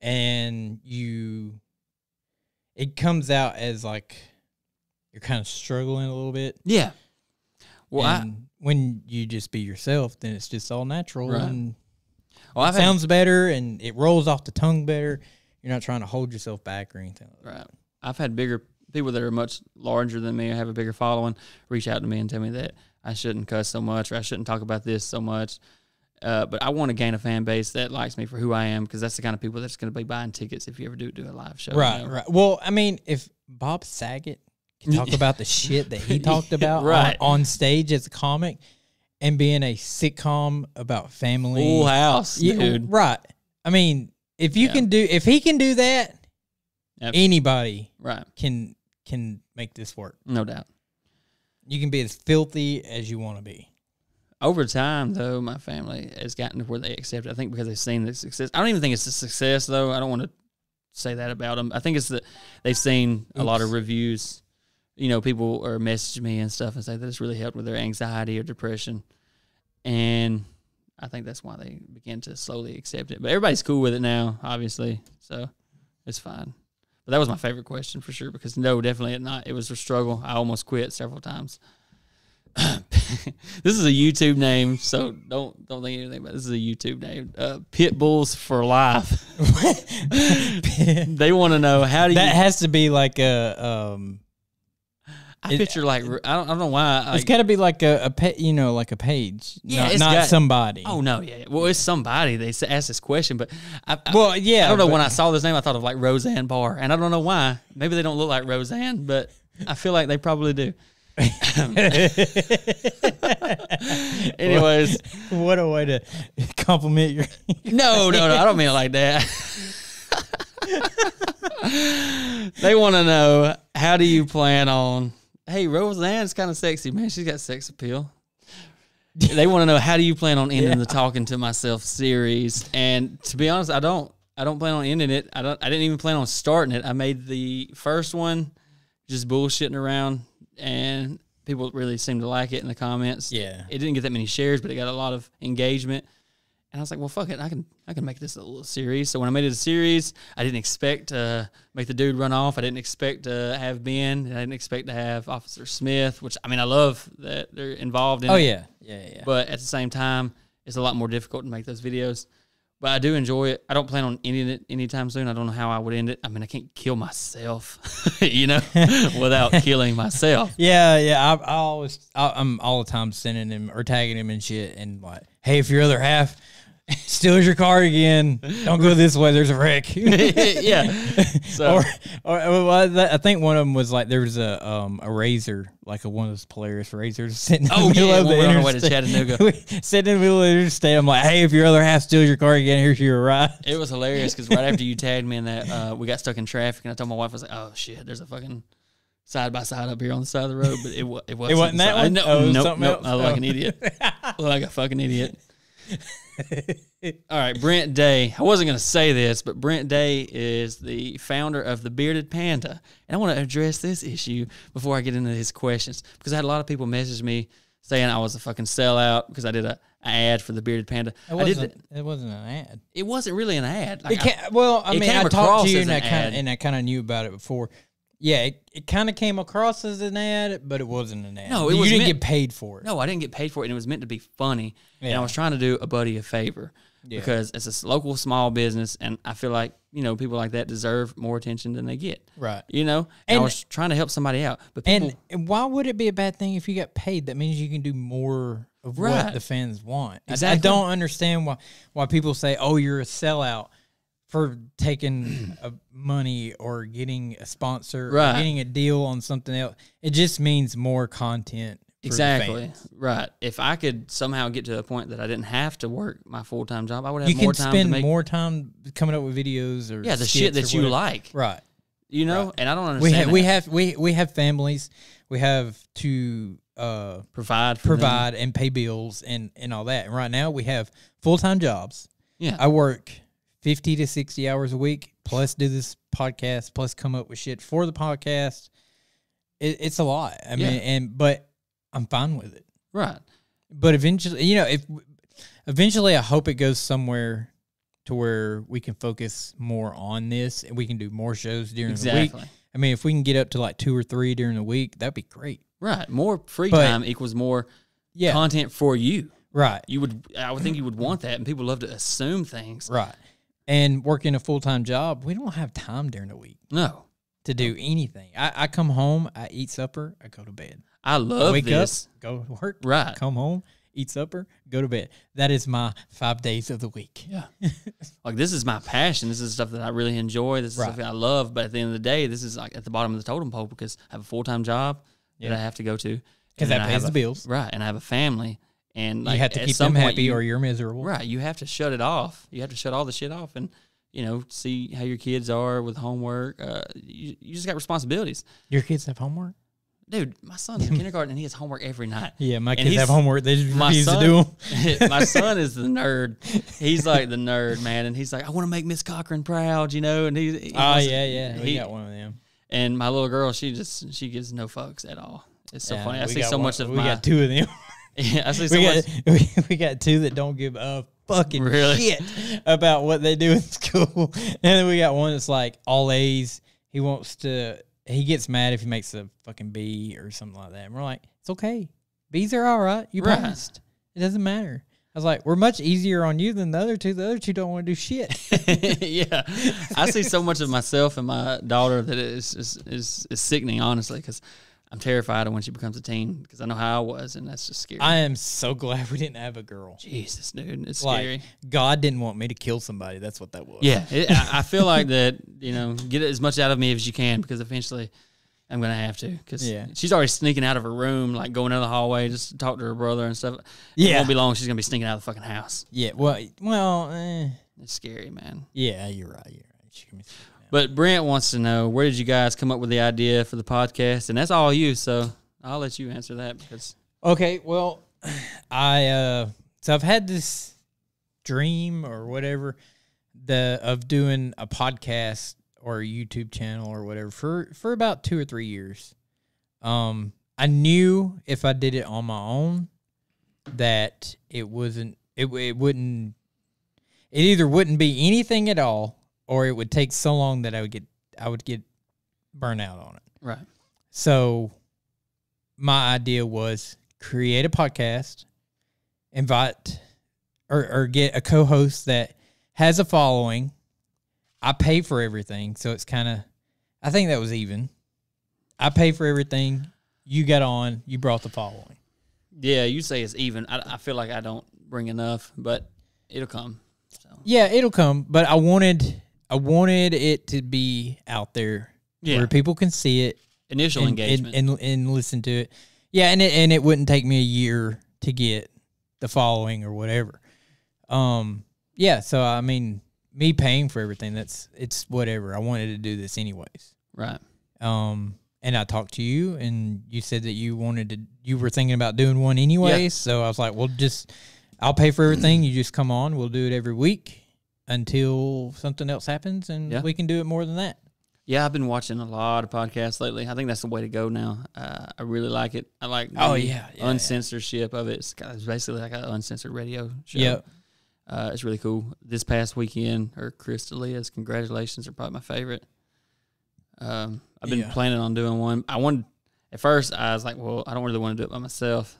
and it comes out as like you're kind of struggling a little bit. Yeah. Well, And when you just be yourself, then it's just all natural Right. and I've it sounds better and it rolls off the tongue better. You're not trying to hold yourself back or anything like that. Right. I've had bigger people that are much larger than me or have a bigger following reach out to me and tell me that I shouldn't cuss so much or I shouldn't talk about this so much. But I want to gain a fan base that likes me for who I am because that's the kind of people that's going to be buying tickets if you ever do a live show. Right, you know? right. Well, I mean, if Bob Saget can talk about the shit that he talked about Right. on stage as a comic and being a sitcom about family. Full house, Yeah, dude. right. I mean, if he can do that, Yep. anybody Right. can make this work. No doubt. You can be as filthy as you want to be. Over time, though, my family has gotten to where they accept it. I think because they've seen the success. I don't even think it's a success, though. I don't want to say that about them. I think it's that they've seen a lot of reviews. You know, people are message me and stuff and say that it's really helped with their anxiety or depression. And I think that's why they begin to slowly accept it. But everybody's cool with it now, obviously. So it's fine. But that was my favorite question for sure because no, definitely not. It was a struggle. I almost quit several times. This is a YouTube name, so don't think anything about it. This is a YouTube name. Pit Bulls for Life. They want to know how do you. That has to be like a. I picture like I don't know why. It's got to be like a like a page. Yeah, not somebody. Oh no, yeah. Well, it's somebody. They asked this question, but I yeah. I don't know. When I saw this name, I thought of like Roseanne Barr, and I don't know why. Maybe they don't look like Roseanne, but I feel like they probably do. Anyways, what a way to compliment your. No, I don't mean it like that. They want to know, how do you plan on? Hey, Roseanne's kind of sexy, man. She's got sex appeal. They want to know, how do you plan on ending the Talking to Myself series? And to be honest, I don't plan on ending it. I didn't even plan on starting it. I made the first one just bullshitting around, and people really seemed to like it in the comments. Yeah. It didn't get that many shares, but it got a lot of engagement. And I was like, well, fuck it. I can make this a little series. So when I made it a series, I didn't expect to make the dude run off. I didn't expect to have Ben. I didn't expect to have Officer Smith, which, I mean, I love that they're involved in it. Oh, yeah. Yeah. But at the same time, it's a lot more difficult to make those videos. But I do enjoy it. I don't plan on ending it anytime soon. I don't know how I would end it. I mean, I can't kill myself, without killing myself. Yeah. I'm all the time sending him or tagging him and shit, and like, hey, if your other half steals your car again, don't go this way. There's a wreck. Yeah. So, I think one of them was like, there was a razor, like one of those Polaris razors sitting in the middle of the on our way to interstate. Chattanooga. Sitting in the middle of the interstate. I'm like, hey, if your other half steals your car again, here's your ride. It was hilarious because right after you tagged me in that, we got stuck in traffic, and I told my wife, I was like, oh shit, there's a fucking side by side up here on the side of the road, but it wasn't that one? Nope. Else? I look like an idiot. I look like a fucking idiot. All right, Brent Day. I wasn't going to say this, but Brent Day is the founder of the Bearded Panda. And I want to address this issue before I get into his questions, because I had a lot of people message me saying I was a fucking sellout because I did an ad for the Bearded Panda. It wasn't an ad. It wasn't really an ad. I talked to you and I kind of knew about it before. Yeah, it kind of came across as an ad, but it wasn't an ad. No, you didn't get paid for it. No, I didn't get paid for it, and it was meant to be funny. Yeah. And I was trying to do a buddy a favor because it's a local small business, and I feel like, people like that deserve more attention than they get. Right. And I was trying to help somebody out. But people, and why would it be a bad thing if you got paid? That means you can do more of what the fans want. Exactly. I don't understand why people say, oh, you're a sellout for taking money or getting a sponsor or getting a deal on something else. It just means more content. Exactly. Right. If I could somehow get to a point that I didn't have to work my full-time job, I would have more time to make... You can spend more time coming up with videos or the shit that you like. Right. And I don't understand we have families. We have to provide and pay bills and all that. And right now we have full-time jobs. Yeah. I work 50 to 60 hours a week, plus do this podcast, plus come up with shit for the podcast. It's a lot. I mean, but I'm fine with it. Right. But eventually, eventually I hope it goes somewhere to where we can focus more on this and we can do more shows during the week. I mean, if we can get up to like 2 or 3 during the week, that'd be great. Right. More free time equals more content for you. Right. I would think you would want that, and people love to assume things. Right. And working a full-time job, we don't have time during the week. No. To do anything. I come home, I eat supper, I go to bed. I love wake this. Up, go to work, right. Come home, eat supper, go to bed. That is my 5 days of the week. Yeah. Like, this is my passion. This is stuff that I really enjoy. This is stuff that I love. But at the end of the day, this is like at the bottom of the totem pole because I have a full-time job that I have to go to. Because that pays the bills. Right. And I have a family. And you have to keep them happy or you're miserable. Right. You have to shut it off. You have to shut all the shit off and, see how your kids are with homework. You just got responsibilities. Your kids have homework? Dude, my son's in kindergarten and he has homework every night. Yeah, my kids have homework. They just refuse to do them. My son is the nerd. He's like the nerd, man. And he's like, I want to make Miss Cochran proud, And he got one of them. And my little girl, she gives no fucks at all. It's so funny. I see so much of we got 2 of them. Yeah, I see so much. We got 2 that don't give a fucking shit about what they do in school. And then we got one that's like all A's. He gets mad if he makes a fucking B or something like that. And we're like, it's okay. B's are all right. You Right. passed. It doesn't matter. I was like, we're much easier on you than the other two. The other two don't want to do shit. Yeah, I see so much of myself in my daughter that is sickening, honestly, because I'm terrified of when she becomes a teen because I know how I was, and that's just scary. I am so glad we didn't have a girl. Jesus, dude, it's Like, scary. God didn't want me to kill somebody. That's what that was. Yeah, I feel like that. Get as much out of me as you can because eventually I'm gonna have to. Because she's already sneaking out of her room, like going down the hallway just to talk to her brother and stuff. It won't be long. She's gonna be sneaking out of the fucking house. Yeah. It's scary, man. Yeah, you're right. She can be But Brent wants to know, where did you guys come up with the idea for the podcast? And that's all you, so I'll let you answer that because. Okay, well, so I've had this dream or whatever of doing a podcast or a YouTube channel or whatever for about 2 or 3 years. I knew if I did it on my own that it either wouldn't be anything at all, or it would take so long that I would get burnt out on it. Right. So my idea was create a podcast, invite or get a co-host that has a following. I pay for everything, so it's kind of, I think that was even. I pay for everything. You got on. You brought the following. Yeah, you say it's even. I feel like I don't bring enough, but it'll come. So. Yeah, it'll come. But I wanted it to be out there where people can see it. Initial engagement. And listen to it. Yeah, and it wouldn't take me a year to get the following or whatever. Yeah, so I mean, me paying for everything, it's whatever. I wanted to do this anyways. Right. And I talked to you, and you said that you were thinking about doing one anyways. Yeah. So I was like, well, I'll pay for everything. You just come on. We'll do it every week until something else happens, and we can do it more than that. Yeah, I've been watching a lot of podcasts lately. I think that's the way to go now. I really like it. I like the uncensorship of it. It's basically like an uncensored radio show. Yep. It's really cool. This past weekend, Chris D'Elia's Congratulations are probably my favorite. I've been planning on doing one. At first, I was like, well, I don't really want to do it by myself.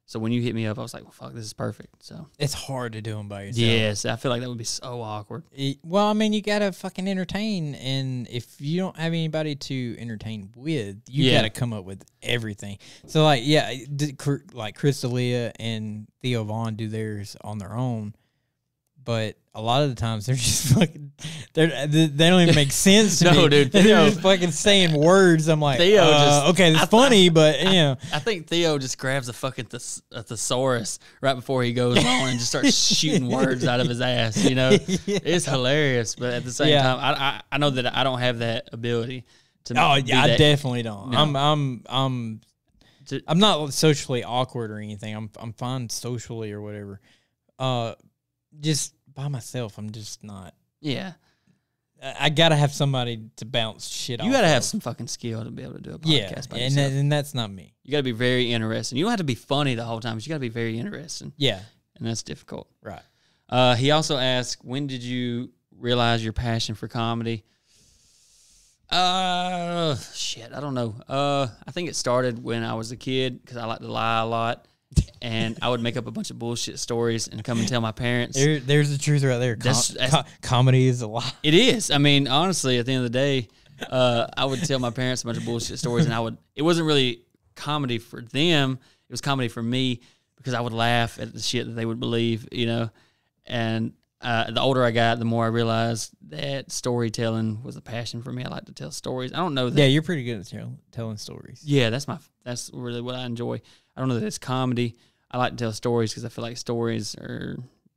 So when you hit me up, I was like, well, fuck, this is perfect. So it's hard to do them by yourself. Yes, I feel like that would be so awkward. Well, I mean, you got to fucking entertain. And if you don't have anybody to entertain with, you got to come up with everything. So, like, like Chris D'Elia and Theo Vaughn do theirs on their own. But a lot of the times they're just fucking, they don't even make sense to me. Dude, They're just fucking saying words. I'm like, Theo okay, it's funny, but you know. I think Theo just grabs a fucking thesaurus right before he goes on and just starts shooting words out of his ass. You know, it's hilarious. But at the same time, I know that I don't have that ability to. I definitely don't. No. I'm not socially awkward or anything. I'm fine socially or whatever. Just by myself, I'm just not. Yeah. I got to have somebody to bounce shit off. You got to have some fucking skill to be able to do a podcast by yourself. And that's not me. You got to be very interesting. You don't have to be funny the whole time, but you got to be very interesting. Yeah. And that's difficult. Right. He also asked, when did you realize your passion for comedy? Shit, I don't know. I think it started when I was a kid because I like to lie a lot. And I would make up a bunch of bullshit stories and come and tell my parents. There's the truth right there. Comedy is a lie. It is. I mean, honestly, at the end of the day, I would tell my parents a bunch of bullshit stories, and it wasn't really comedy for them. It was comedy for me because I would laugh at the shit that they would believe, you know. And the older I got, the more I realized that storytelling was a passion for me. I like to tell stories. I don't know that. Yeah, you're pretty good at telling stories. Yeah, that's really what I enjoy. I don't know that it's comedy. I like to tell stories because I feel like stories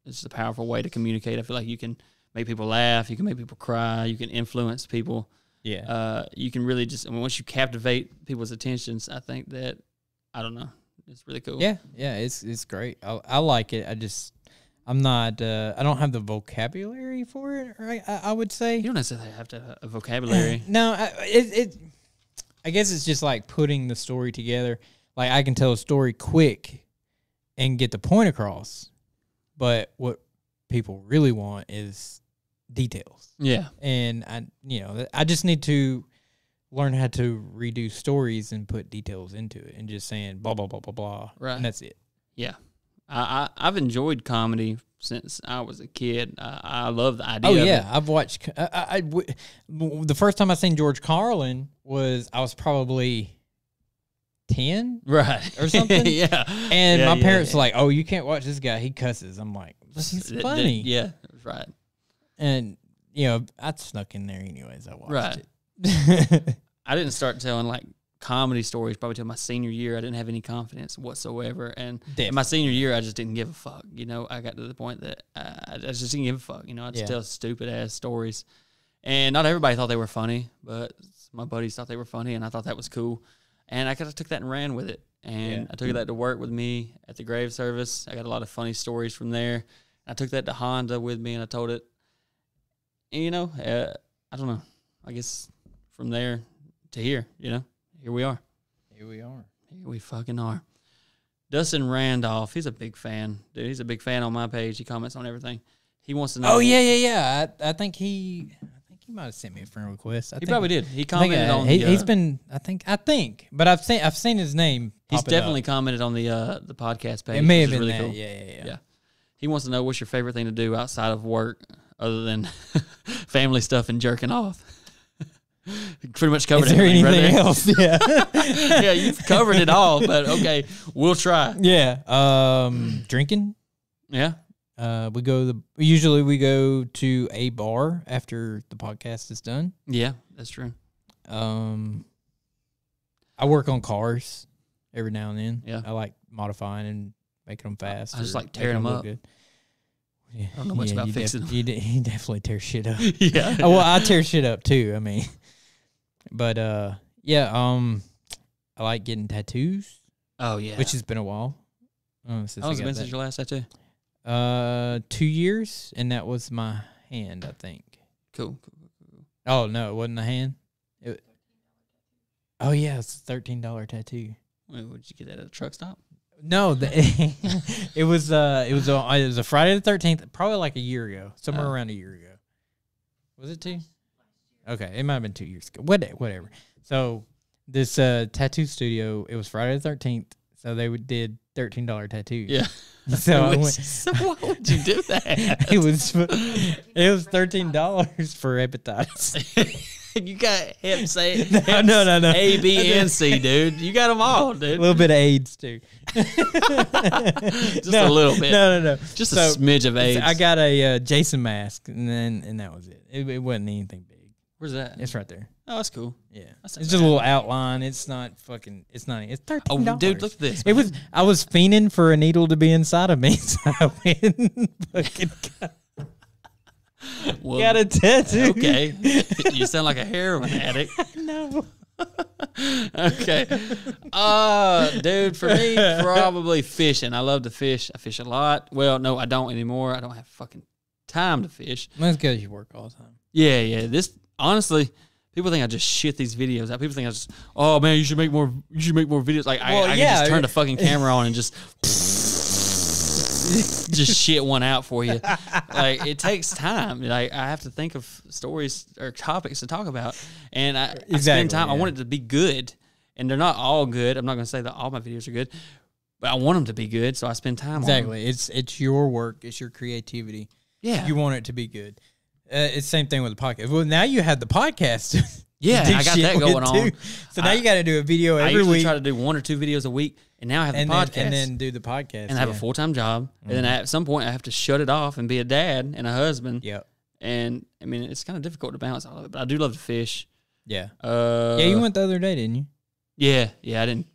it's a powerful way to communicate. I feel like you can make people laugh, you can make people cry, you can influence people. Yeah. You can really once you captivate people's attentions, I think that, I don't know, it's really cool. Yeah, it's great. I like it. I'm not, I don't have the vocabulary for it, right? I would say. You don't necessarily have to have a vocabulary. No, I guess it's just like putting the story together. Like, I can tell a story quick and get the point across, but what people really want is details. Yeah. And I just need to learn how to redo stories and put details into it, and just saying blah blah blah blah blah, Right. and that's it. Yeah. I've enjoyed comedy since I was a kid. I love the idea Oh of it. yeah, I've watched. The first time I seen George Carlin was I was probably 10 Right. or something. Yeah. And Yeah, my parents yeah. were like, "Oh, you can't watch this guy. He cusses." I'm like, "But he's funny." Yeah, right. And I snuck in there anyways. I watched Right. it. I didn't start telling like comedy stories probably till my senior year. I didn't have any confidence whatsoever, and in my senior year, I just didn't give a fuck. I got to the point that I just didn't give a fuck. I just tell stupid ass stories, and not everybody thought they were funny, but my buddies thought they were funny, and I thought that was cool, and I kind of took that and ran with it, and I took that to work with me at the grave service. I got a lot of funny stories from there. I took that to Honda with me, and I told it. And, I don't know. I guess from there to here, here we are. Here we are. Here we fucking are. Dustin Randolph, he's a big fan. Dude, he's a big fan on my page. He comments on everything. He wants to know. Oh yeah. I think he might have sent me a friend request. He probably did. He commented on. He's been. I think. But I've seen his name. He's pop definitely up. commented on the podcast page. It may which have is been really that. cool. Yeah. He wants to know what's your favorite thing to do outside of work, other than family stuff and jerking off. Pretty much covered Is there everything anything right else? Yeah. there. Yeah, you've covered it all, but okay, we'll try. Yeah. Drinking. Yeah. Usually we go to a bar after the podcast is done. Yeah, that's true. I work on cars every now and then. Yeah. I like modifying and making them fast. I just or like tearing making them look up. Good. Yeah. I don't know much about you fixing them. You definitely tear shit up. Yeah. Oh, well, I tear shit up too. I mean, but I like getting tattoos. Oh yeah. Which has been a while. Since How long has it I got been that. since your last tattoo? 2 years, and that was my hand, I think. Cool. Oh no, it wasn't a hand. Oh yeah, it's a $13 tattoo. Wait, would you get that at a truck stop? No, it was a Friday the 13th, probably like a year ago, somewhere around a year ago. Was it 2? Okay, it might have been 2 years ago. Whatever. So this tattoo studio, it was Friday the 13th, so they did $13 tattoos. Yeah. So I went, So why would you do that? it was $13 for hepatitis. You got him say No. A, B, and C, dude. You got them all, A dude. little bit of AIDS too. Just a little bit. No. Just So, a smidge of AIDS. I got a Jason mask, and that was it. It wasn't anything big. Where's that? It's right there. Oh, that's cool. Yeah, That's it's not just a bad. little outline. It's not fucking. It's not. It's $13. Oh, dude, look at this. It was. I was fiending for a needle to be inside of me, so I went and fucking Well, got a tattoo. okay. You sound like a heroin addict. No. Okay. Dude, for me, probably fishing. I love to fish. I fish a lot. Well, no, I don't anymore. I don't have fucking time to fish. That's because you work all the time. Yeah. This, honestly, people think I just shit these videos out. People think I just, oh man, you should make more videos. Like Well, I yeah. can just turn the fucking camera on and just shit one out for you. Like it takes time. Like I have to think of stories or topics to talk about, and I spend time. I yeah. want it to be good, and they're not all good. I'm not going to say that all my videos are good, but I want them to be good, so I spend time on them. Exactly. It's your work. It's your creativity. Yeah. You want it to be good. It's the same thing with the podcast. Well, now you have the podcast. Yeah, do I got shit that with, going on. So now you got to do a video I every usually week try to do 1 or 2 videos a week, and now I have the podcast. and then do the podcast. and I have a full-time job, and then at some point I have to shut it off and be a dad and a husband. Yep. And I mean, it's kind of difficult to balance all of it, but I do love to fish. Yeah. Yeah, You went the other day, didn't you? Yeah, I didn't.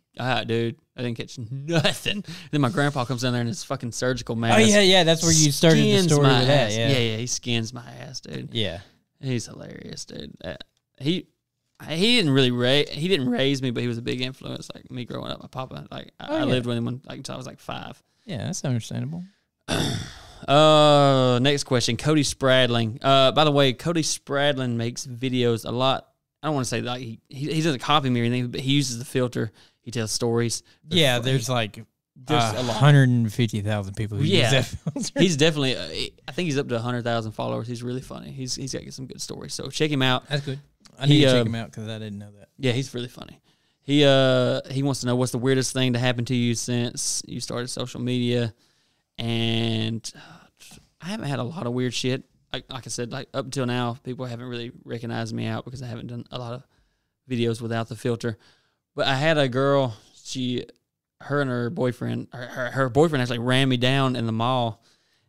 Dude, I didn't catch nothing. Then my grandpa comes down there in his fucking surgical mask. Oh yeah. That's where you started the skins story my with that. ass. Yeah. Yeah, he skins my ass, dude. Yeah. He's hilarious, dude. He didn't really raise me, but he was a big influence. Like me growing up, my papa. Like I lived with him until I was like 5. Yeah, that's understandable. Next question, Cody Spradling. By the way, Cody Spradling makes videos a lot. I don't want to say like he doesn't copy me or anything, but he uses the filter. He tells stories. Yeah, there's like There's a lot. 150,000 people who use that filter. He's definitely. I think he's up to 100,000 followers. He's really funny. He's got some good stories. So check him out. That's good. I need to check him out because I didn't know that. Yeah, he's really funny. He wants to know what's the weirdest thing to happen to you since you started social media, and I haven't had a lot of weird shit. Like I said, like up until now, people haven't really recognized me out because I haven't done a lot of videos without the filter. But I had a girl. Her and her boyfriend. Her boyfriend actually ran me down in the mall,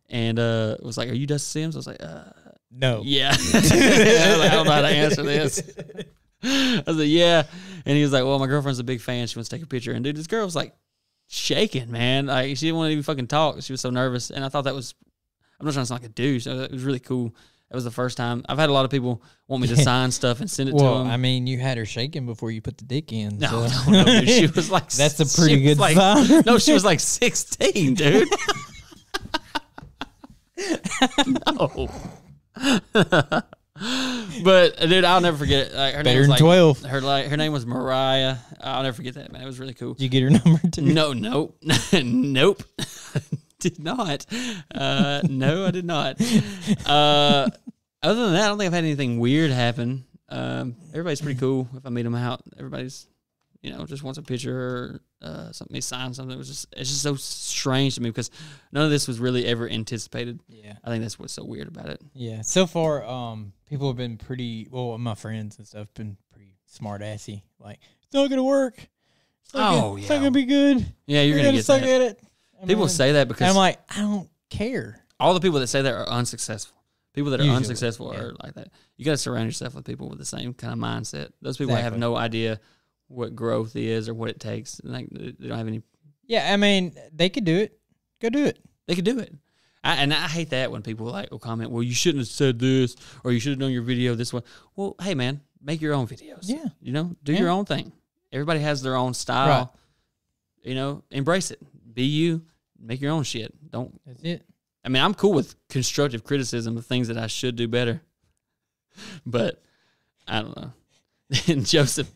and was like, "Are you Dustin Sims?" I was like, No. Yeah. I was like, I don't know how to answer this. I was like, yeah. And he was like, well, my girlfriend's a big fan. She wants to take a picture. And dude, this girl was like shaking, man. Like she didn't want to even fucking talk. She was so nervous. And I thought that was, I'm not trying to sound like a douche. It was really cool. That was the first time. I've had a lot of people want me to sign stuff and send it to them. I mean, you had her shaking before you put the dick in. No, so. no, dude. She was like, that's a pretty good sign. No, she was like 16, dude. No. But dude, I'll never forget it. Like, her Better name was than like, 12. Her name was Mariah. I'll never forget that, man. It was really cool. Did you get her number too? No, nope. Nope. Did not. No, I did not. Other than that, I don't think I've had anything weird happen. Everybody's pretty cool if I meet them out. Everybody's, just wants a picture or something, they sign something. It's just so strange to me because none of this was really ever anticipated. Yeah. I think that's what's so weird about it. Yeah. So far, people have been my friends and stuff been pretty smart assy. Like, it's not gonna work. It's not gonna be good. Yeah, you're gonna get suck that. at it. People say that because I'm like, I don't care. all the people that say that are unsuccessful. People that are Usually, unsuccessful yeah. are like that. You got to surround yourself with people with the same kind of mindset. Those people have no idea what growth is or what it takes. Like, they don't have any. Yeah, I mean, they could do it. Go do it. They could do it. And I hate that when people will comment, well, you shouldn't have said this or you should have done your video this way. Well, hey, man, make your own videos. Yeah. Do your own thing. Everybody has their own style. Right. Embrace it. Be you. Make your own shit. That's it. I mean, I'm cool with constructive criticism of things that I should do better. But I don't know. And Joseph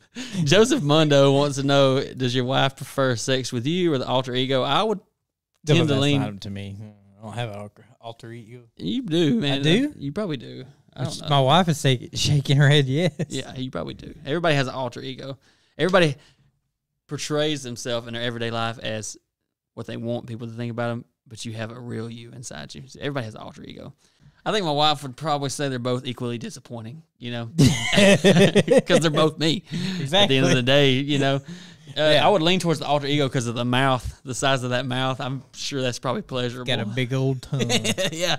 Mundo wants to know, does your wife prefer sex with you or the alter ego? I would tend to lean. Not to me. I don't have an alter ego. You do, man. I do? You probably do. I don't know. My wife is shaking her head, yes. Yeah, you probably do. Everybody has an alter ego. Everybody portrays themselves in their everyday life as what they want people to think about them, but you have a real you inside you. So everybody has an alter ego. I think my wife would probably say they're both equally disappointing, because they're both me. Exactly. At the end of the day, I would lean towards the alter ego because of the mouth, the size of that mouth. I'm sure that's probably pleasurable. Got a big old tongue. Yeah.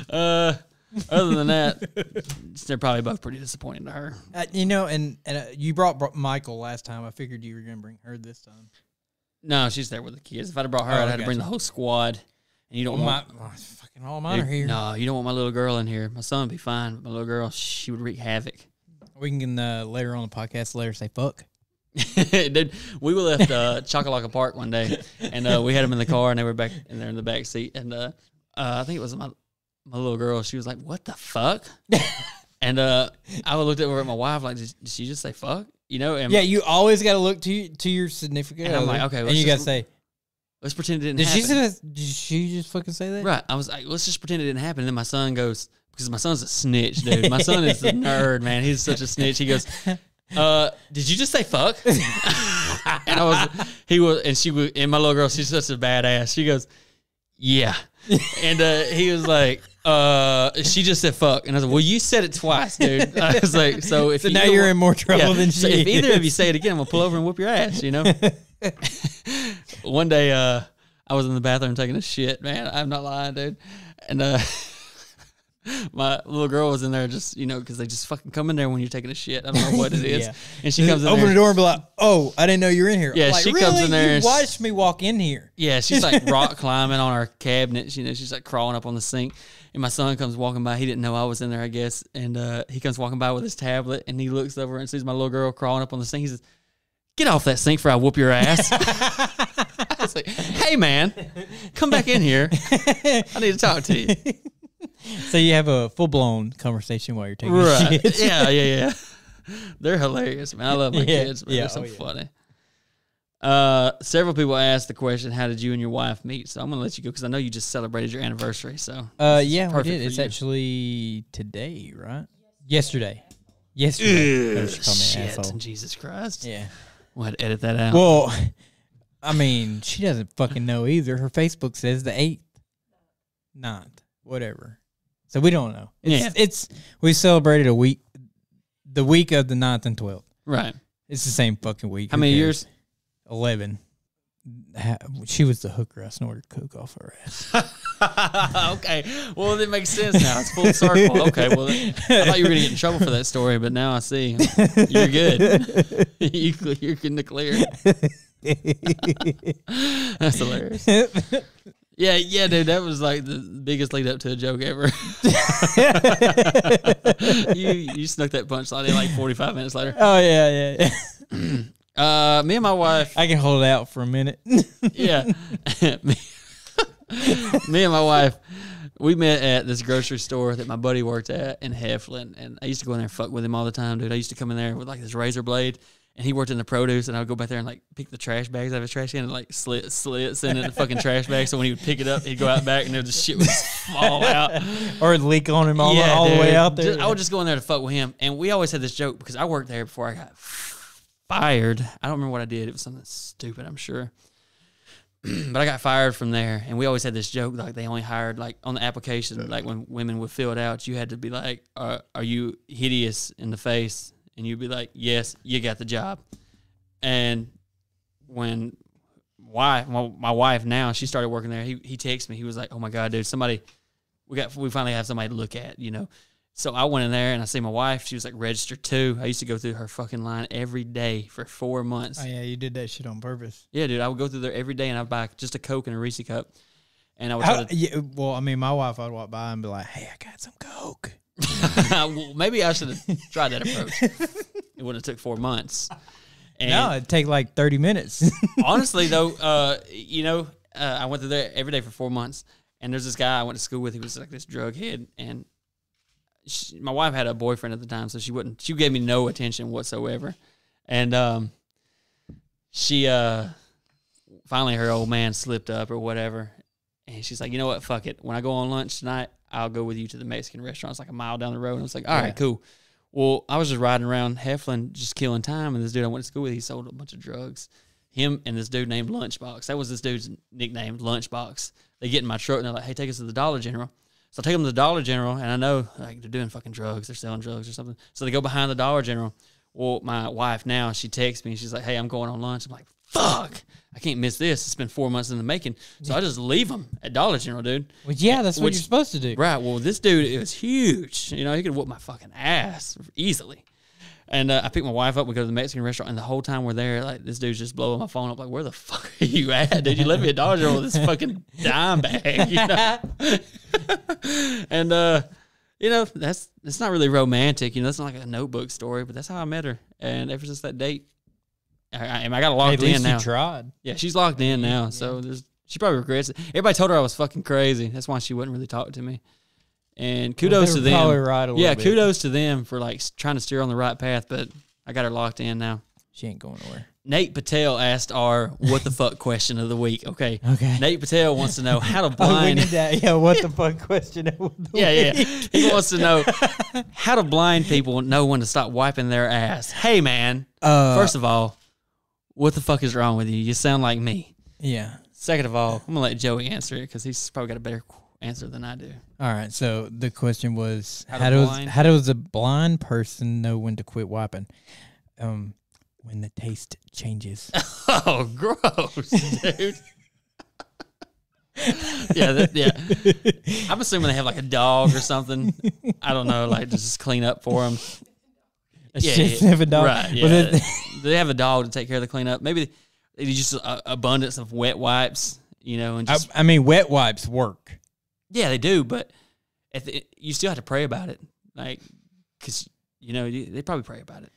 Other than that, they're probably both pretty disappointing to her. And you brought Michael last time. I figured you were going to bring her this time. No, she's there with the kids. If I'd have brought her, I'd have to bring the whole squad. And you don't want fucking all mine are here. No, you don't want my little girl in here. My son would be fine, but my little girl, she would wreak havoc. We can later on the podcast let her say fuck. Dude, we left Chocolaca Park one day, and we had them in the car, and they were back in there in the back seat. And I think it was my little girl. She was like, "What the fuck?" And I looked over at my wife like, "Did she just say fuck?" And you always got to look to your significant other. I'm like, okay, and you got to say, let's pretend it didn't happen. Did she just fucking say that? Right. I was like, let's just pretend it didn't happen. And then my son goes, because my son's a snitch, dude. My son is a nerd, man. He's such a snitch. He goes, did you just say fuck? And my little girl, she's such a badass. She goes, yeah. And he was like, she just said fuck. And I was like, well, you said it twice, dude. I was like, so now you're in more trouble than she is. If either of you say it again, I'm going to pull over and whoop your ass, One day, I was in the bathroom taking a shit, man. I'm not lying, dude. And my little girl was in there just, because they just fucking come in there when you're taking a shit. I don't know what it is. Yeah. And she comes in open there. the door and be like, oh, I didn't know you were in here. Yeah, like, she really? comes in there. You watched me walk in here. Yeah, she's like rock climbing on our cabinets. She's like crawling up on the sink. And my son comes walking by. He didn't know I was in there, I guess. And he comes walking by with his tablet, and he looks over and sees my little girl crawling up on the sink. He says, get off that sink before I whoop your ass. I was like, hey, man, come back in here. I need to talk to you. So you have a full-blown conversation while you're taking right. shit. Yeah. They're hilarious, man. I love my kids, man. They're so funny. Several people asked the question, how did you and your wife meet? So I'm going to let you go because I know you just celebrated your anniversary. So yeah, we did. It's actually today, right? Yesterday. Yesterday. She called me an Shit, asshole. Jesus Christ. Yeah. We'll have to edit that out. Well, I mean, she doesn't fucking know either. Her Facebook says the 8th. 9th. Whatever. So we don't know. We celebrated the week of the 9th and 12th. Right. It's the same fucking week. How many years? 11. She was the hooker. I snorted coke off her ass. Okay. Well, that makes sense now. It's full circle. Okay. Well, I thought you were going to get in trouble for that story, but now I see. You're good. You're in the clear. That's hilarious. Yeah, dude. That was like the biggest lead up to a joke ever. you snuck that punchline in like 45 minutes later. Oh, yeah. Me and my wife. I can hold it out for a minute. Yeah. Me and my wife, we met at this grocery store that my buddy worked at in Heflin, and I used to go in there and fuck with him all the time, dude. I used to come in there with like this razor blade, and he worked in the produce, and I would go back there and like pick the trash bags out of his trash can and like slits in the fucking trash bag, so when he would pick it up, he'd go out back and the shit would just fall out. Or leak on him all the way out there. I would just go in there to fuck with him, and we always had this joke because I worked there before I got fired. I don't remember what I did. It was something stupid, I'm sure. But I got fired from there, and we always had this joke, like they only hired, like on the application, like when women would fill it out, you had to be like, are you hideous in the face? And you'd be like, yes, you got the job. And when my wife now, she started working there, he texted me, he was like, oh my God, dude, we finally have somebody to look at, you know. So I went in there and I see my wife. She was like registered too. I used to go through her fucking line every day for 4 months. Oh yeah, you did that shit on purpose. Yeah, dude. I would go through there every day and I'd buy just a Coke and a Reese cup. And I would try to. Well, I mean, my wife, I'd walk by and be like, "Hey, I got some Coke." Well, maybe I should have tried that approach. It wouldn't have took 4 months. And no, it'd take like 30 minutes. Honestly, though, I went through there every day for 4 months, and there's this guy I went to school with. He was like this drug head, and my wife had a boyfriend at the time, so she gave me no attention whatsoever. And she finally her old man slipped up or whatever, and she's like, you know what, fuck it. When I go on lunch tonight, I'll go with you to the Mexican restaurant. It's like a mile down the road. And I was like, all right, cool. Well, I was just riding around Heflin, just killing time, and this dude I went to school with, he sold a bunch of drugs. Him and this dude named Lunchbox. That was this dude's nickname, Lunchbox. They get in my truck, and they're like, hey, take us to the Dollar General. So I take them to the Dollar General, and I know like they're doing fucking drugs. They're selling drugs or something. So they go behind the Dollar General. Well, my wife now, she texts me, and she's like, hey, I'm going on lunch. I'm like, fuck, I can't miss this. It's been 4 months in the making. So I just leave them at Dollar General, dude. Well, yeah, that's what you're supposed to do. Right. Well, this dude, it was huge. You know, he could whoop my fucking ass easily. And I picked my wife up. We go to the Mexican restaurant, and the whole time we're there, like this dude's just blowing my phone up. Like, where the fuck are you at, dude? You left me at Dollar General with this fucking dime bag, you know? And you know, it's not really romantic. You know, it's not like a Notebook story, but that's how I met her. And ever since that date, I got locked in now. You tried. Yeah, she's locked in now. Yeah. So she probably regrets it. Everybody told her I was fucking crazy. That's why she wouldn't really talk to me. And kudos to them. Probably right a little bit. Kudos to them for like trying to steer on the right path. But I got her locked in now. She ain't going nowhere. Nate Patel asked our what the fuck question of the week. Okay. Nate Patel wants to know how to blind. What the fuck question of the week. He wants to know how to blind people know when to stop wiping their ass. Hey man, first of all, what the fuck is wrong with you? You sound like me. Yeah. Second of all, I'm gonna let Joey answer it because he's probably got a better answer than I do. All right. So the question was, how does a blind person know when to quit wiping? When the taste changes. Oh, gross, dude. Yeah. I'm assuming they have like a dog or something. I don't know, like just clean up for them. Have a dog. Right. Yeah. They have a dog to take care of the cleanup. Maybe they just abundance of wet wipes, you know. And just, I mean, wet wipes work. Yeah, they do, but you still have to pray about it, like because you know they probably pray about it.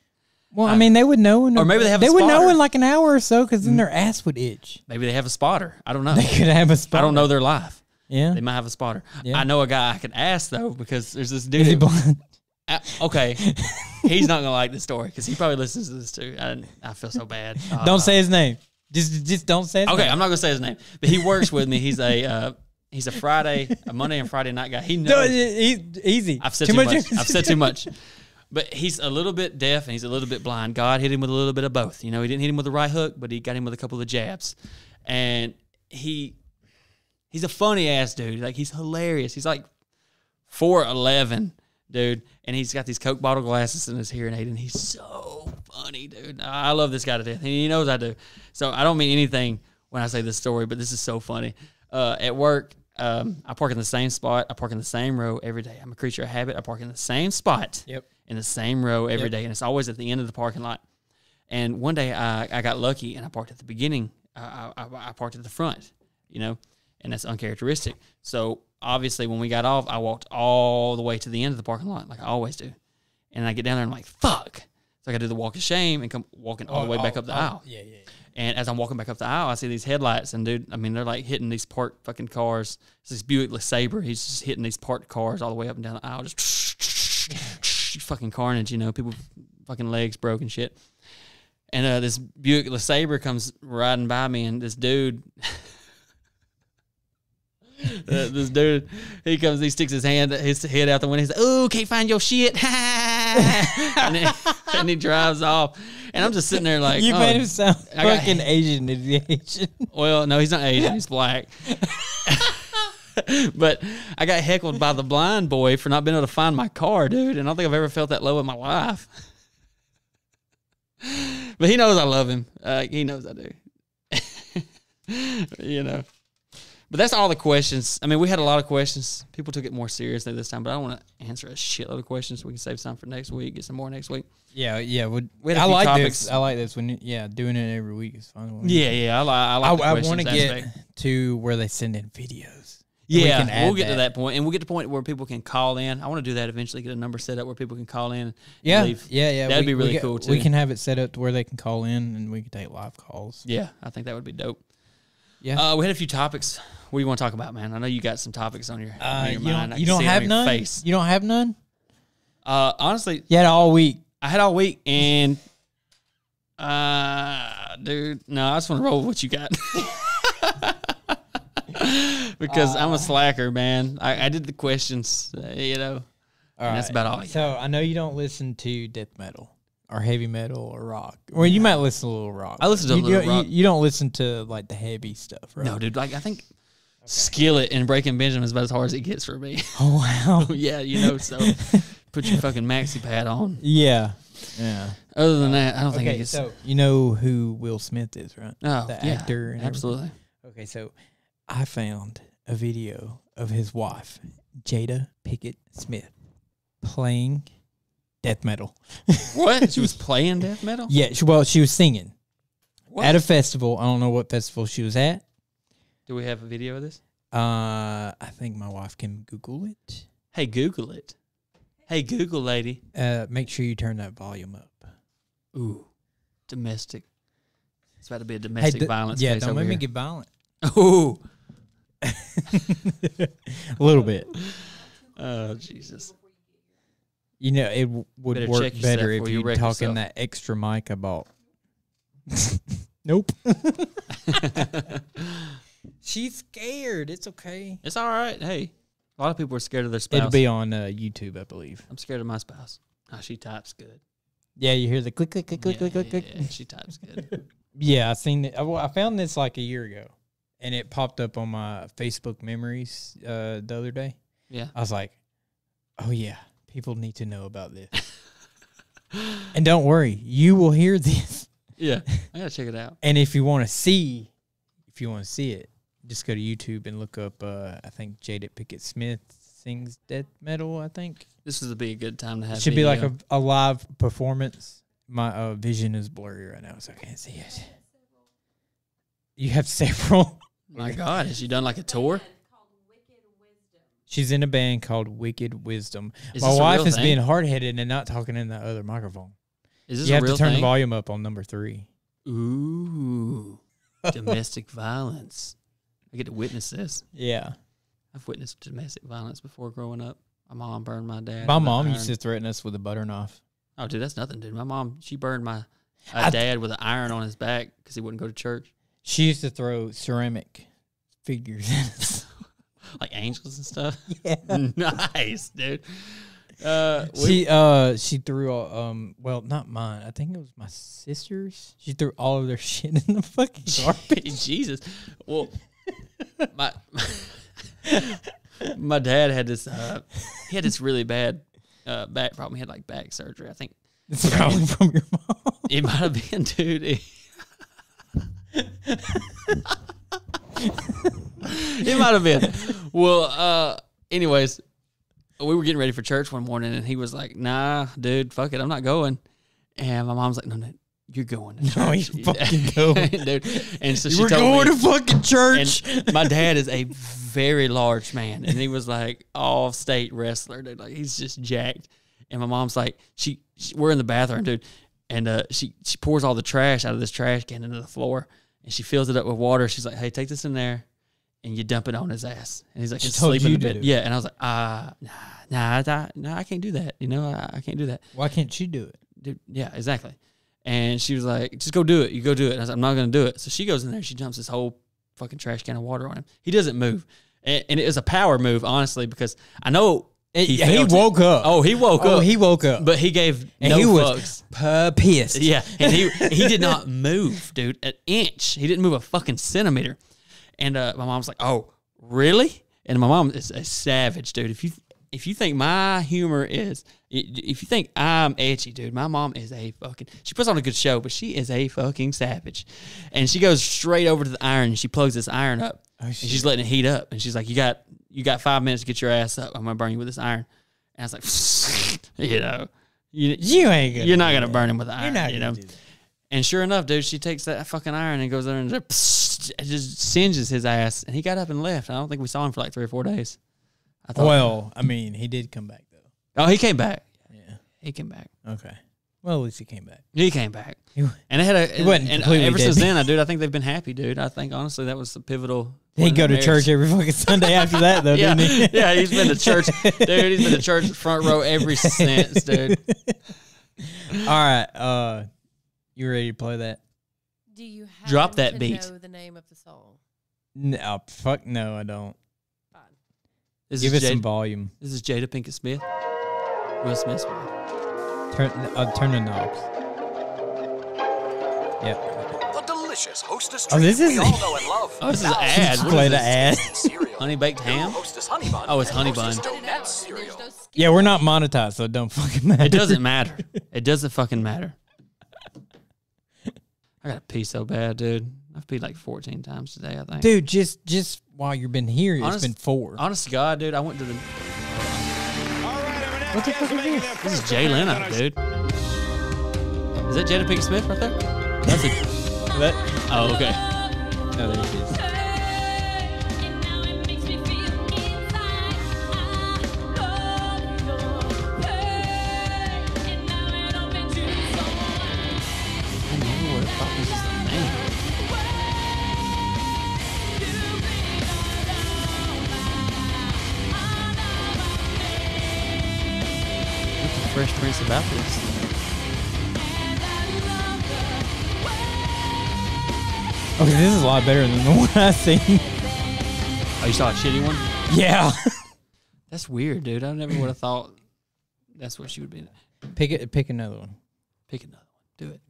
Well, I mean, they would know, or maybe they would know in like an hour or so, because then their ass would itch. Maybe they have a spotter. I don't know. They could have a spotter. I don't know their life. Yeah, they might have a spotter. Yeah. I know a guy I can ask though, because there's this dude. Is he blind? Okay, he's not gonna like the story because he probably listens to this too. I feel so bad. Don't say his name. Just don't say his name. Okay, I'm not gonna say his name, but he works with me. He's a Monday and Friday night guy. He knows. No, easy. I've said too much. I've said too much. But he's a little bit deaf and he's a little bit blind. God hit him with a little bit of both. You know, he didn't hit him with the right hook, but he got him with a couple of jabs. And he's a funny ass dude. Like, he's hilarious. He's like 4'11", dude, and he's got these Coke bottle glasses in his hearing aid, and he's so funny, dude. I love this guy to death, and he knows I do. So I don't mean anything when I say this story, but this is so funny. At work, I park in the same spot. I park in the same row every day. I'm a creature of habit. I park in the same spot. Yep. In the same row every day, and it's always at the end of the parking lot. And one day I got lucky, and I parked at the beginning. I parked at the front, you know, and that's uncharacteristic. So obviously when we got off, I walked all the way to the end of the parking lot, like I always do. And I get down there, and I'm like, fuck. So I got to do the walk of shame and come walking all the way back up the aisle. Yeah. And as I'm walking back up the aisle, I see these headlights, and dude, I mean, they're like hitting these parked fucking cars. It's this Buick LeSabre. He's just hitting these parked cars all the way up and down the aisle, just fucking carnage, you know, people fucking legs broke and shit. And this Buick LeSabre comes riding by me, and this dude, he sticks his head out the window. He's like, "Oh, can't find your shit," and he drives off. And I'm just sitting there like, you made him sound fucking Asian. Well, no, he's not Asian. He's black. But I got heckled by the blind boy for not being able to find my car, dude. And I don't think I've ever felt that low in my life. But he knows I love him. He knows I do. You know. But that's all the questions. I mean, we had a lot of questions. People took it more seriously this time, but I don't want to answer a shitload of questions. We can save some for next week, get some more next week. Yeah. We had a few like topics. this. I like this. Doing it every week is fun. Yeah. I like the I questions want to get aspect. to where they send in videos. Yeah, we'll get to that point, and we'll get to the point where people can call in. I want to do that eventually, get a number set up where people can call in. Yeah, leave. yeah. That'd be really cool, too. We can have it set up to where they can call in, and we can take live calls. Yeah, I think that would be dope. Yeah. We had a few topics. What do you want to talk about, man? I know you got some topics on your mind. You don't have none? Face. You don't have none? Honestly, You had all week. I had all week, and dude, no, I just want to roll with what you got. Because I'm a slacker, man. I did the questions, you know, and that's about all. So I know you don't listen to death metal or heavy metal or rock. Well, you might listen to a little rock. I listen to a little rock. You don't listen to like the heavy stuff, right? No, dude. Like I think Skillet and Breaking Benjamin is about as hard as it gets for me. Oh wow. Yeah, you know. So put your fucking maxi pad on. Yeah. Other than that, I don't think it gets. So you know who Will Smith is, right? Oh, the actor. And absolutely. Okay, so I found a video of his wife, Jada Pinkett Smith, playing death metal. What? She was playing death metal? Yeah, she was singing What? at a festival. I don't know what festival she was at. Do we have a video of this? I think my wife can Google it. Hey, Google it. Hey, Google lady. Make sure you turn that volume up. Ooh, domestic. It's about to be a domestic violence Yeah, case don't over make me here. get violent. Ooh. A little bit. Oh, Jesus. You know, it would Better work check yourself better if before you you wreck talk in yourself. that extra mic I bought. Nope. She's scared. It's okay. It's all right. Hey, a lot of people are scared of their spouse. It'll be on YouTube, I believe. I'm scared of my spouse. Oh, she types good. Yeah, you hear the click, click, click, click, click, click, click. Yeah, she types good. Yeah, I seen it. I found this like a year ago, and it popped up on my Facebook memories the other day. Yeah. I was like, oh yeah, people need to know about this. And don't worry, you will hear this. Yeah. I got to check it out. And if you want to see it, just go to YouTube and look up, I think Jada Pinkett Smith sings death metal, I think. This would be a good time to have It should be video. like a live performance. My vision is blurry right now, so I can't see it. You have several? My God, has she done like a tour? She's in a band called Wicked Wisdom. Is My this a wife real is thing? being hard-headed and not talking in the other microphone. Is this You a have real to turn thing? the volume up on number 3. Ooh. Domestic violence. I get to witness this. Yeah. I've witnessed domestic violence before growing up. My mom burned my dad. My with a mom iron. used to threaten us with a butter knife. Oh, dude, that's nothing, dude. My mom, she burned my dad with an iron on his back because he wouldn't go to church. She used to throw ceramic figures at us. Like angels and stuff. Yeah. Nice, dude. She threw well, not mine. I think it was my sister's. She threw all of their shit in the fucking garbage. Jesus. Well, my dad had this. He had this really bad back problem. He had like back surgery. I think It's probably from your mom. it might have been, dude. It might have been. Well, anyways, we were getting ready for church one morning, and he was like, "Nah, dude, fuck it, I'm not going." And my mom's like, "No, you're going to church." No, you're fucking going, dude. And so You she were told going me, to fucking church. and my dad is a very large man, and he was like all state wrestler, dude. Like he's just jacked. And my mom's like, we're in the bathroom, dude, and she pours all the trash out of this trash can into the floor, and she fills it up with water. She's like, "Hey, take this in there, and you dump it on his ass." And he's like, She "Just told sleep you in the to bed." do it. Yeah, and I was like, nah, I can't do that. You know, I can't do that, Why can't she do it? dude. Yeah, exactly. And she was like, "Just go do it. You go do it." And I was like, "I'm not going to do it." So she goes in there. She dumps this whole fucking trash can of water on him. He doesn't move, and it was a power move, honestly, because I know He felt it. woke up. Oh, he woke Oh, up. he woke up. But he gave And no he fucks. was pissed. Yeah, and he did not move, dude, an inch. He didn't move a fucking centimeter. And my mom's like, "Oh, really?" And my mom is a savage, dude. If you think my humor is, if you think I'm edgy, dude, my mom is a fucking. She puts on a good show, but she is a fucking savage. And she goes straight over to the iron and she plugs this iron up, and she's letting it heat up. And she's like, "You got 5 minutes to get your ass up. I'm gonna burn you with this iron." And I was like, you know, You ain't gonna you're not gonna burn him with the iron, You're not you gonna know. do that. And sure enough, dude, she takes that fucking iron and goes there and just singes his ass. And he got up and left. I don't think we saw him for like 3 or 4 days. I thought, Well, I mean, he did come back though. oh, he came back. Yeah. He came back. Okay. Well, at least he came back. He came back. He- And it had a. He wasn't and completely ever dead. since then, dude, I think they've been happy, dude. I think honestly that was a pivotal. He'd point go in to their church marriage. every fucking Sunday after that, though, Yeah, didn't he? yeah, he's been to church, dude. He's been to church front row every since, dude. All right. You ready to play that? Do you happen Drop that to beat. know the name of the song? No, fuck no, I don't. Fine. This Give is it some Jada, volume. this is Jada Pinkett Smith. Will Smith's wife. Turn the knobs. Yep. The delicious Hostess Oh, treat this is- we all know and love. Oh, this is an ad. What Play is the this? ad. Cereal. Honey baked ham. Hostess honey bun. Oh, it's honey and Hostess bun. Put it out, Donuts and there's cereal. no skin. Yeah, we're not monetized, so it don't fucking matter. It doesn't matter. It doesn't fucking matter. I gotta pee so bad, dude. I've peed like 14 times today, I think. Dude, just while you've been here, it's been 4. Honest to God, dude, I went to the. What the fuck is this? This is Jay Leno, dude. Is that Jada Pinkett Smith right there? That's a. Oh, okay. No, there it is. I never would have thought this was the name. What's the Fresh Prince about this? Okay, this is a lot better than the one I seen. Oh, you saw a shitty one? Yeah. That's weird, dude. I never would have thought that's what she would be. Pick another one. Pick another one. Do it.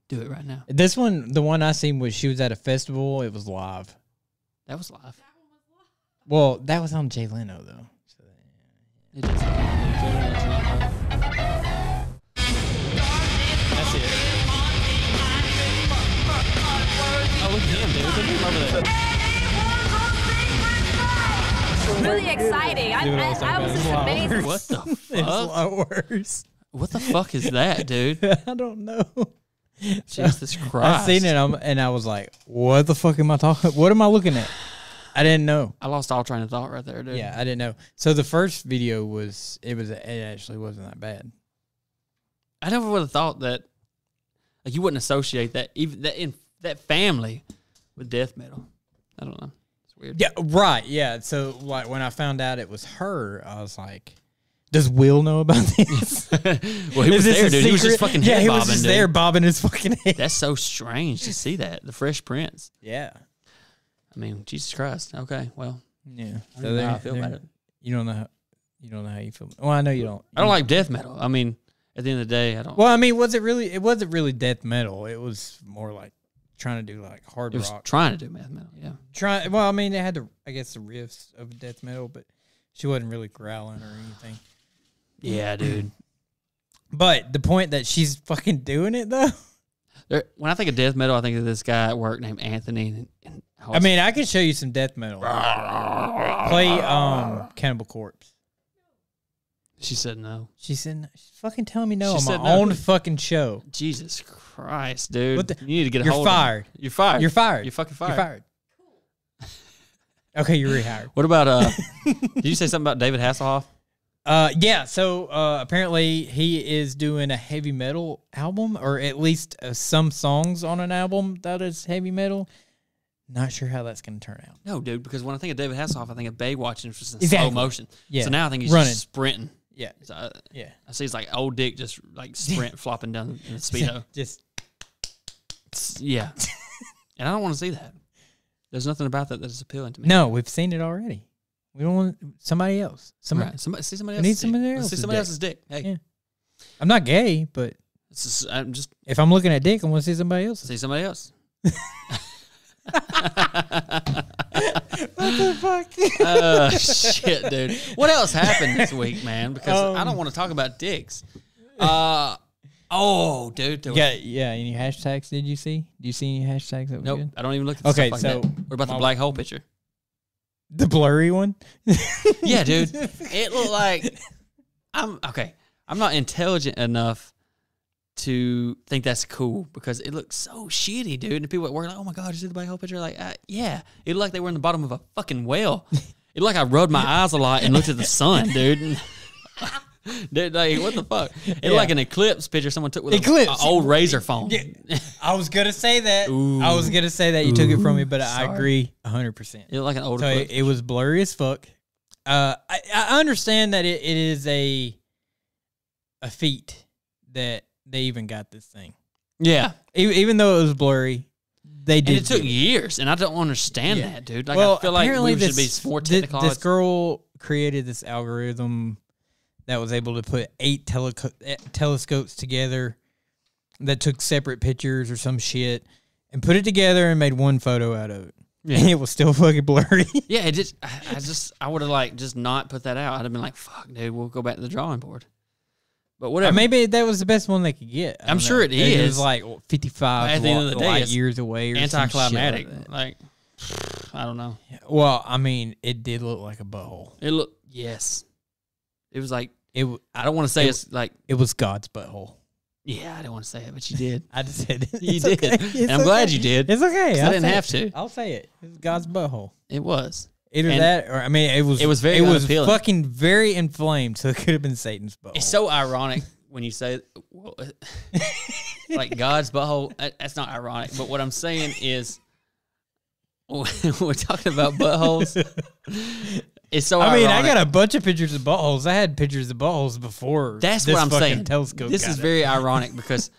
Do it right now. This one, the one I seen was she was at a festival. It was live. That was live. Well, that was on Jay Leno though. So, It doesn't matter. That's it. Oh, look at him, dude. Look at him over there. Really exciting. I was just amazed. What the it's a fuck? lot worse. What the fuck is that, dude? I don't know. Jesus I Christ. seen it and I was like, "What the fuck am I talking? What am I looking at?" I didn't know. I lost all train of thought right there, dude. Yeah, I didn't know. So the first video it actually wasn't that bad. I never would have thought that. Like you wouldn't associate that even that in that family with death metal. I don't know. It's weird. Yeah, right. Yeah. So like when I found out it was her, I was like, "Does Will know about this?" Well, he was Is this there, a dude. He was just secret? fucking Yeah, head he bobbing, was just dude. there bobbing his fucking head. That's so strange to see that. The Fresh Prince. Yeah. I mean, Jesus Christ. Okay, well, Yeah. I don't know how I feel about it. You don't know. You don't know how you feel. Well, I know you don't. I don't like death metal. I mean, at the end of the day, I don't. Well, I mean, was it really? It wasn't really death metal. It was more like trying to do like hard It was rock. trying to do death metal. Yeah. Well, I mean, they had I guess the riffs of death metal, but she wasn't really growling or anything. Yeah, dude. But the point that she's fucking doing it though. When I think of death metal, I think of this guy at work named Anthony. And I mean, I can show you some death metal. Play Cannibal Corpse. She said no. She's fucking telling me no She on said my no. own fucking show. Jesus Christ, dude. What the- You need to get a You're hold fired. You're fired. You're fired. You're fucking fired. You're fired. Okay, you're rehired. What about, did you say something about David Hasselhoff? Yeah, so apparently he is doing a heavy metal album, or at least some songs on an album that is heavy metal. Not sure how that's going to turn out. No, dude, because when I think of David Hasselhoff, I think of Baywatch and it's just in Exactly. slow motion. Yeah. So now I think he's Running. just sprinting. Yeah, So yeah. I see it's like old dick just like sprint flopping down in the Speedo. Just Yeah. And I don't want to see that. There's nothing about that is appealing to me. no, we've seen it already. We don't want somebody else. Somebody. Right. See somebody We else's need dick. somebody Let's see else's somebody dick. else's dick. Hey. Yeah. I'm not gay, but I'm just if I'm looking at dick, I want to see somebody else. see somebody else. What the fuck? Shit, dude. What else happened this week, man? Because I don't want to talk about dicks. Oh, dude. there was- Yeah. Any hashtags? Did you see? Do you see any hashtags that were Nope. good? I don't even look at Okay, stuff like so that. What about the black hole picture? The blurry one. Yeah, dude. It looked like I'm not intelligent enough to think that's cool because it looks so shitty, dude. And people at work are like, "Oh my god, you see the black hole picture?" Like, yeah, it looked like they were in the bottom of a fucking whale. It looked like I rubbed my eyes a lot and looked at the sun, dude. Dude, like, what the fuck? It looked like an eclipse picture someone took with an old razor phone. I was gonna say that. Ooh. I was gonna say that you took it from me, but I Sorry. agree 100%. It looked like an old So eclipse. it was blurry as fuck. I understand that it is a feat that they even got this thing. Yeah. Even though it was blurry, they did. And it took do years, and I don't understand that, dude. Like, Well, I feel like apparently we should be more technical. This girl created this algorithm that was able to put 8 telescopes together that took separate pictures or some shit and put it together and made one photo out of it. Yeah. And it was still fucking blurry. Yeah, it just I would have like just not put that out. I'd have been like, fuck, dude, we'll go back to the drawing board. But whatever. Maybe that was the best one they could get. I I'm don't sure know. it It is. was like 55 At the end of the day, light it's years away or some shit anticlimactic. like that. Like, I don't know. Well, I mean, it did look like a butthole. It looked yes. It was like It I don't want to say it's like it was God's butthole. yeah, I don't want to say it, but you did. I just said it. You It's did. okay. And It's I'm glad okay. you did. It's okay. 'Cause I I'll didn't say have it. to. I'll say it. It was God's butthole. It was. Either And that or I mean, it was very it was unappealing. fucking very inflamed, so it could have been Satan's butthole. It's so ironic when you say well, like God's butthole. That's not ironic, but what I'm saying is when we're talking about buttholes. It's so I mean, ironic. I got a bunch of pictures of buttholes. I had pictures of buttholes before. That's this what I'm fucking saying. Telescope. This got is it. very ironic because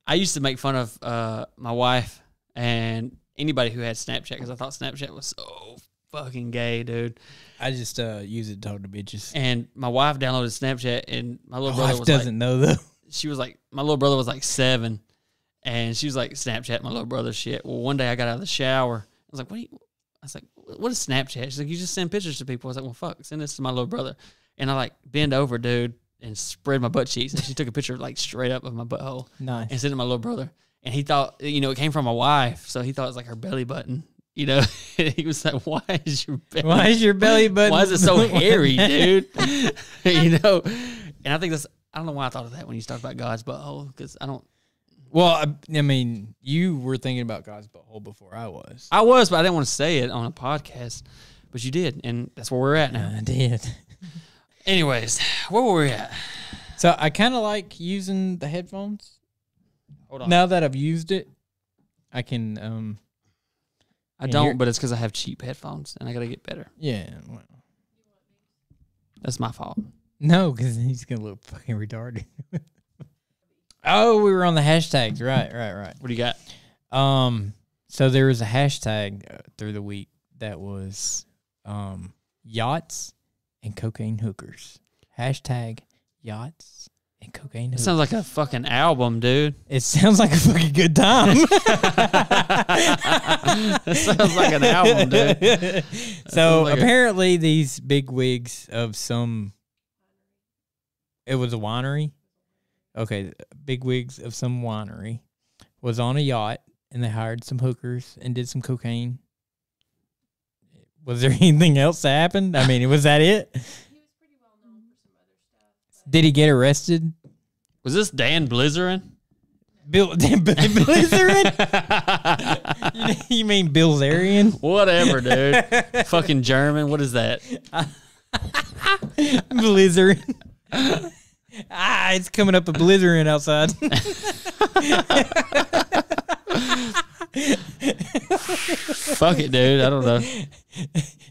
I used to make fun of my wife and anybody who had Snapchat because I thought Snapchat was so fucking gay, dude. I just use it to talk to bitches. And my wife downloaded Snapchat, and my little My brother wife was doesn't know though. she was like, my little brother was like 7, and she was like Snapchat my little brother shit. Well, one day I got out of the shower. I was like, I was like, what is Snapchat? She's like, you just send pictures to people. I was like, well, fuck, send this to my little brother. And I like bend over, dude, and spread my butt cheeks. And she took a picture like straight up of my butthole Nice. and sent it to my little brother. And he thought, it came from my wife. So he thought it was like her belly button. He was like, why is your belly button? Why is it so hairy, dude? And I think I don't know why I thought of that when you talked about God's butthole, because I don't. Well, I mean, you were thinking about God's butthole before I was. I was, but I didn't want to say it on a podcast. But you did, and that's where we're at now. I did. Anyways, where were we at? So I kind of like using the headphones. Hold on. Now that I've used it, I can. I Yeah, don't, you're- but it's because I have cheap headphones, and I got to get better. Yeah. Well, That's my fault. no, because he's gonna look fucking retarded. Oh, we were on the hashtags. Right. What do you got? So there was a hashtag through the week that was yachts and cocaine hookers. Hashtag yachts and cocaine. It sounds like a fucking album, dude. It sounds like a fucking good time. It sounds like an album, dude. So like apparently these big wigs of some, it was a winery. Okay, big wigs of some winery was on a yacht and they hired some hookers and did some cocaine. Was there anything else that happened? I mean, was that it? He was pretty well known for some other stuff. Did he get arrested? Was this Dan Blizzerin? Bill Blizzard? You mean Bill Zarian? Whatever, dude. Fucking German. What is that? Blizzard. It's coming up a blizzard outside. Fuck it, dude. I don't know.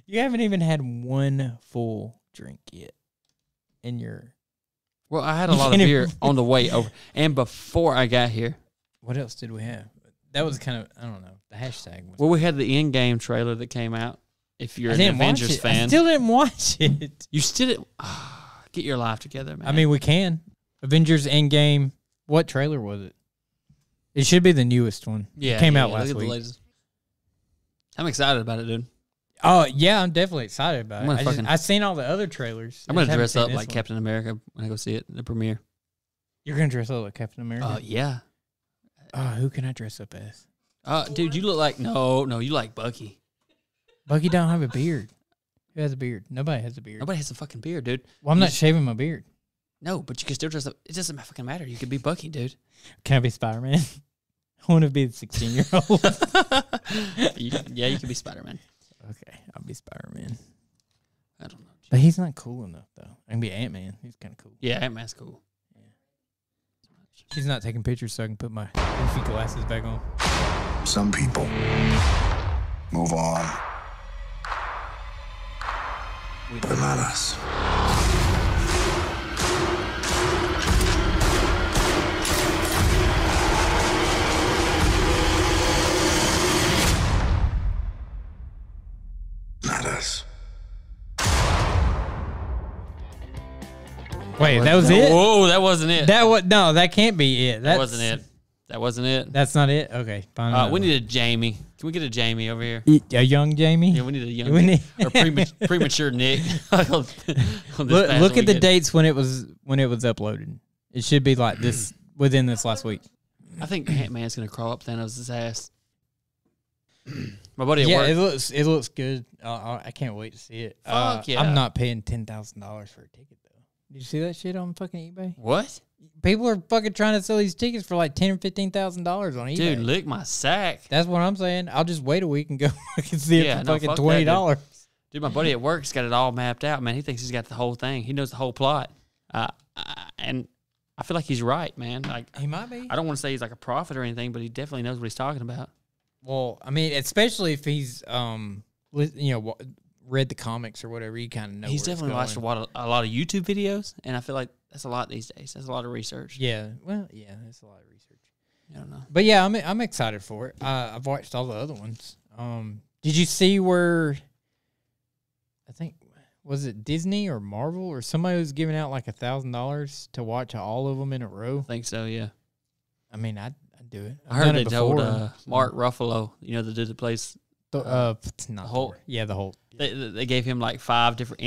You haven't even had one full drink yet in your... Well, I had a lot of beer on the way over and before I got here. What else did we have? That was kind of, I don't know, the hashtag was... Well, we had the in-game trailer that came out. If you're I an didn't watch Avengers it. fan. I still didn't watch it. You still didn't... get your life together, man. I mean, we can. Avengers Endgame. What trailer was it? It should be the newest one. yeah, It came out look last at the week. latest. I'm excited about it, dude. Oh, yeah, I'm definitely excited about I'm it. gonna I've seen all the other trailers. I'm I going just to haven't dress seen up this like one. Captain America when I go see it, the premiere. You're going to dress up like Captain America? Yeah. Who can I dress up as? Dude, you look like... No, you like Bucky. Bucky don't have a beard. Who has a beard? Nobody has a beard. Nobody has a fucking beard, dude. Well, I'm not shaving my beard. No, but you can still dress up. It doesn't fucking matter. You could be Bucky, dude. Can I be Spider-Man? I want to be the 16-year-old. Yeah, you could be Spider-Man. Okay, I'll be Spider-Man. I don't know. But he's not cool enough, though. I can be Ant-Man. He's kind of cool. Yeah, Ant-Man's cool. She's not taking pictures so I can put my goofy glasses back on. Some people move on, but not us. Not us. Wait, that was it? Whoa, that wasn't it. No, that can't be it. That wasn't it. That wasn't it. That's not it? Okay, fine. We need a Jamie. Can we get a Jamie over here? a young Jamie? Yeah, we need a young We need- or premature Nick. Look at the dates when it was uploaded. It should be like this within this last week. I think Ant-Man's gonna crawl up Thanos' ass. My buddy at Yeah, work. it looks good. I can't wait to see it. Fuck yeah. I'm not paying $10,000 for a ticket though. Did you see that shit on fucking eBay? What? People are fucking trying to sell these tickets for like $10,000 or $15,000 on eBay. Dude, lick my sack. That's what I'm saying. I'll just wait a week and go fucking see it Yeah, for no, fucking fuck that, $20. Dude, my buddy at work's got it all mapped out, man. He thinks he's got the whole thing. He knows the whole plot. And I feel like he's right, man. Like, He might be. I don't want to say he's like a prophet or anything, but he definitely knows what he's talking about. Well, I mean, especially if he's read the comics or whatever, you kind of know. He's where it's definitely watched going. a lot of YouTube videos, and I feel like that's a lot these days. That's a lot of research. Yeah, well, yeah, it's a lot of research. I don't know. But yeah, I'm excited for it. I've watched all the other ones. Did you see where? I think was it Disney or Marvel or somebody was giving out like $1,000 to watch all of them in a row? I think so, yeah. I mean, I'd do it. I heard they told Mark Ruffalo, the dude that plays not the Hulk. Yeah, the Hulk. They gave him like 5 different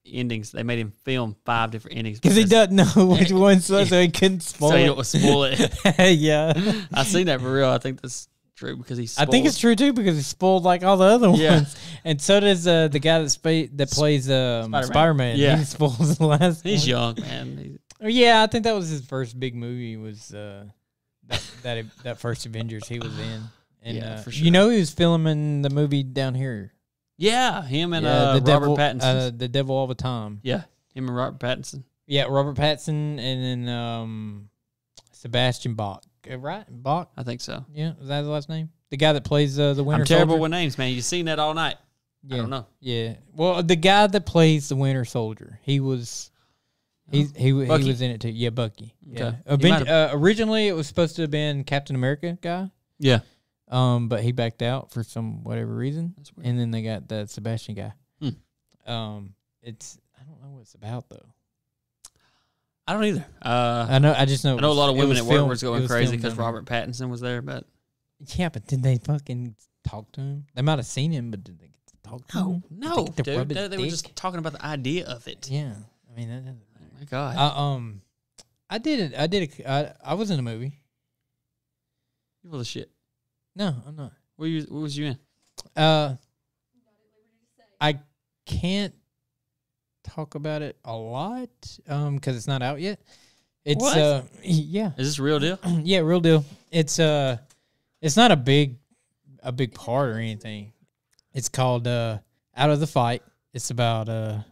endings. They made him film 5 different endings Because he doesn't know which one's so he couldn't spoil so it. he don't spoil it. Yeah. I seen that for real. I think that's true because he. I think it's true too because he spoiled like all the other Yeah. ones, and so does the guy that plays Spider-Man. Yeah. He spoils the last. He's one. young, man. Yeah, I think that was his first big movie. Was that first Avengers he was in? And Yeah, for sure. he was filming the movie down here. Yeah, him and the Robert devil, Pattinson. the Devil All the Time. Yeah, him and Robert Pattinson. Yeah, Robert Pattinson and then Sebastian Bach. Right, Bach. I think so. Yeah, is that his last name? The guy that plays the Winter I'm terrible Soldier? with names, man. You seen that all night? Yeah. I don't know. Yeah. Well, the guy that plays the Winter Soldier, he was he Bucky. was in it too. Yeah, Bucky. Okay. Yeah. He might Originally, it was supposed to have been Captain America guy. Yeah. But he backed out for some whatever reason, That's weird. and then they got the Sebastian guy. Hmm. It's I don't know what it's about though. I don't either. I know. I just know. I know a lot of women at work filmed- were going it was crazy filmed because down Robert Pattinson was there, but there. Yeah, but did they fucking talk to him? They might have seen him, but did they get to talk to him? no, Did they get to rub dude. his They were dick? just talking about the idea of it. Yeah, I mean, that doesn't matter. My God. I did it. I was in a movie. You full of shit. No, I'm not. What was you in? I can't talk about it a lot because it's not out yet. It's What? yeah. Is this a real deal? Yeah, real deal. It's not a big part or anything. It's called Out of the Fight. It's about a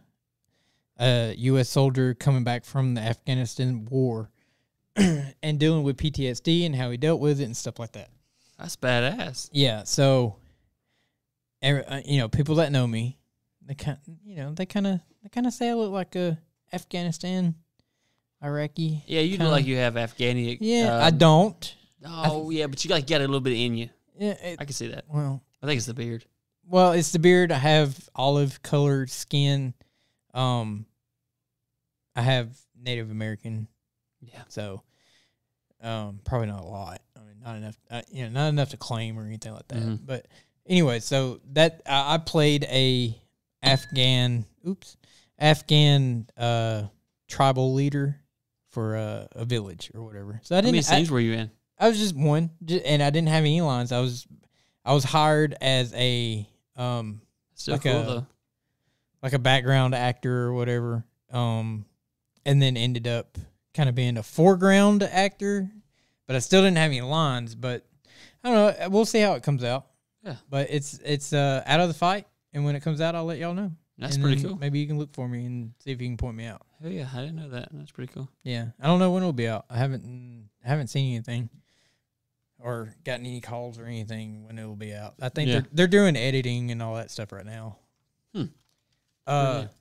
U.S. soldier coming back from the Afghanistan war and dealing with PTSD and how he dealt with it and stuff like that. That's badass. Yeah, so people that know me, they kind of say I look like a Afghanistan Iraqi. Yeah, you kinda. look like you have Afghani. Yeah, I don't. Oh, yeah, but you like got a little bit in you. Yeah, I can see that. well, I think it's the beard. it's the beard. I have olive colored skin. I have Native American. Yeah. So, probably not a lot. I mean, not enough. Not enough to claim or anything like that. Mhm. But anyway, so that I played a Afghan tribal leader for a village or whatever. So I How many didn't. scenes were you in? I was just one, and I didn't have any lines. I was hired as a Still like cool, though. a background actor or whatever, and then ended up kind of being a foreground actor, but I still didn't have any lines. But I don't know. We'll see how it comes out. Yeah. But it's Out of the Fight, and when it comes out, I'll let y'all know. That's And pretty then cool. Maybe you can look for me and see if you can point me out. Oh, yeah, I didn't know that. That's pretty cool. Yeah, I don't know when it'll be out. I haven't seen anything or gotten any calls or anything when it'll be out. I think Yeah. they're doing editing and all that stuff right now. Brilliant.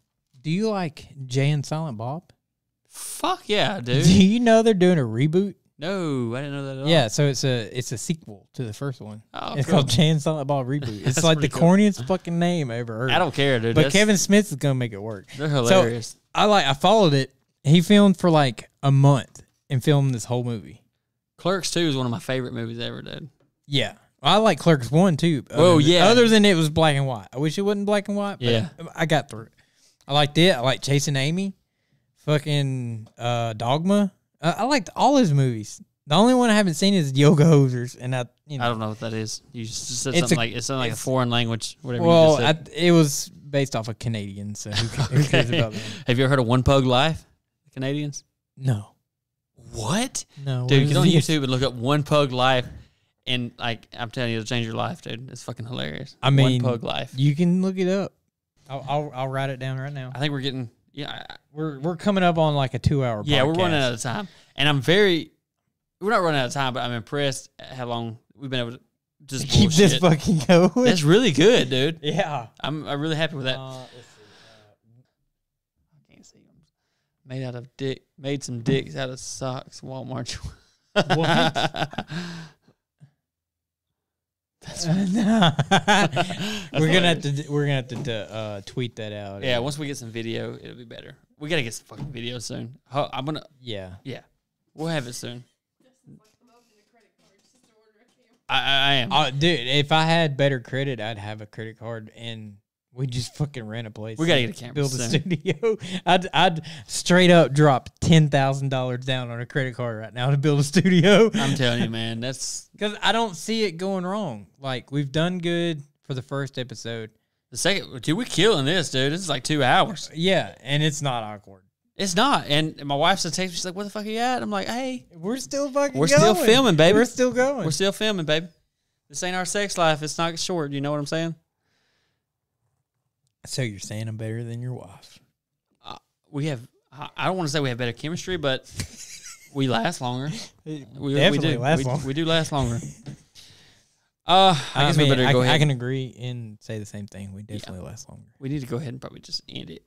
Do you like Jay and Silent Bob? Fuck yeah, Do dude. you know they're doing a reboot? No, I didn't know that at all. Yeah, so it's a sequel to the first one. Oh, It's cool. called Jay and Silent Bob Reboot. It's That's like the pretty cool. corniest fucking name I ever heard. I don't care, dude. But That's- Kevin Smith is gonna make it work. They're hilarious. So I followed it. He filmed for like a month and filmed this whole movie. Clerks 2 is one of my favorite movies ever, dude. Yeah. I like Clerks 1 too. Oh, yeah. Other than it was black and white. I wish it wasn't black and white, but Yeah. I got through it. I liked it. I like Chasing Amy. Fucking Dogma. I liked all his movies. The only one I haven't seen is Yoga Hosers, and I don't know what that is. You just said It's something it sounded like a foreign language, whatever well, you just said. it was based off of Canadian, so who cares about them? Have you ever heard of One Pug Life? The Canadians? No. What? No. Dude, what get on is it? YouTube and look up One Pug Life, and like I'm telling you, it'll change your life, dude. It's fucking hilarious. I mean, One Pug Life. You can look it up. I'll write it down right now. I think we're getting We're coming up on like a 2-hour. yeah, we're podcast. running out of time, and we're not running out of time, but I'm impressed at how long we've been able to just keep this bullshit. fucking going. That's really good, dude. Yeah. I'm really happy with that. Let's see. I can't see them. Made some dicks out of socks. Walmart. What? We're gonna have to tweet that out. Yeah, once we get some video, it'll be better. We gotta get some fucking video soon. I'm gonna. Yeah. We'll have it soon. I am. Dude, if I had better credit, I'd have a credit card and we just fucking rent a place. We gotta get a camera build a soon. studio. I'd straight up drop $10,000 down on a credit card right now to build a studio. I'm telling you, man. That's Because I don't see it going wrong. Like, we've done good for the first episode. the second. Dude, we're killing this, dude. This is like 2 hours. Yeah, and it's not awkward. It's not. And my wife said, "She's like, where the fuck are you at?" I'm like, "Hey, We're still fucking we're going. still filming, baby. We're still going. We're still filming, baby. This ain't our sex life. It's not short. You know what I'm saying?" So you're saying I'm better than your wife? We have. I don't want to say we have better chemistry, but we last longer. We Definitely do. last longer. We do last longer. I guess we better go ahead. I can agree and say the same thing. We definitely last longer. We need to go ahead and probably just end it.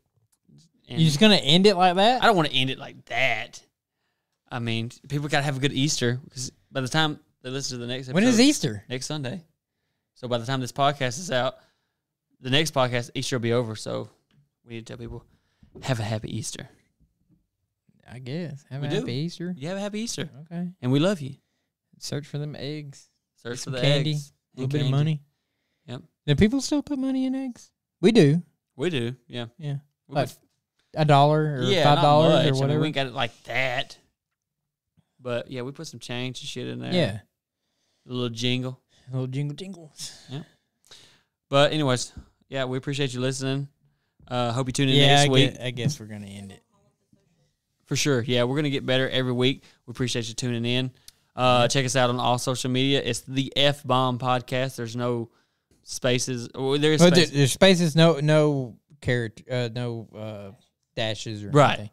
And You're just gonna end it like that? I don't want to end it like that. I mean, people gotta have a good Easter because by the time they listen to the next episode, When is Easter? Next Sunday. So by the time this podcast is out, the next podcast Easter will be over. So we need to tell people have a happy Easter. I guess. Have We a do. happy Easter. You have a happy Easter, Okay. and we love you. Search for them eggs. Search for Some the candy. eggs. A little and bit of candy. money. Yep. Do people still put money in eggs? We do. We do. Yeah. Yeah. We Like put- $1 or yeah, $5 not much. or I mean, whatever. we ain't got it like that. But yeah, we put some change and shit in there. Yeah. A little jingle. A little jingle jingles. But anyways, yeah, we appreciate you listening. Hope you tune in next week. I guess we're gonna end it. For sure. Yeah, we're going to get better every week. We appreciate you tuning in. Check us out on all social media. It's the F Bomb Podcast. There's no spaces. Or there's Well, spaces. there's spaces, no character, no dashes or Right. anything.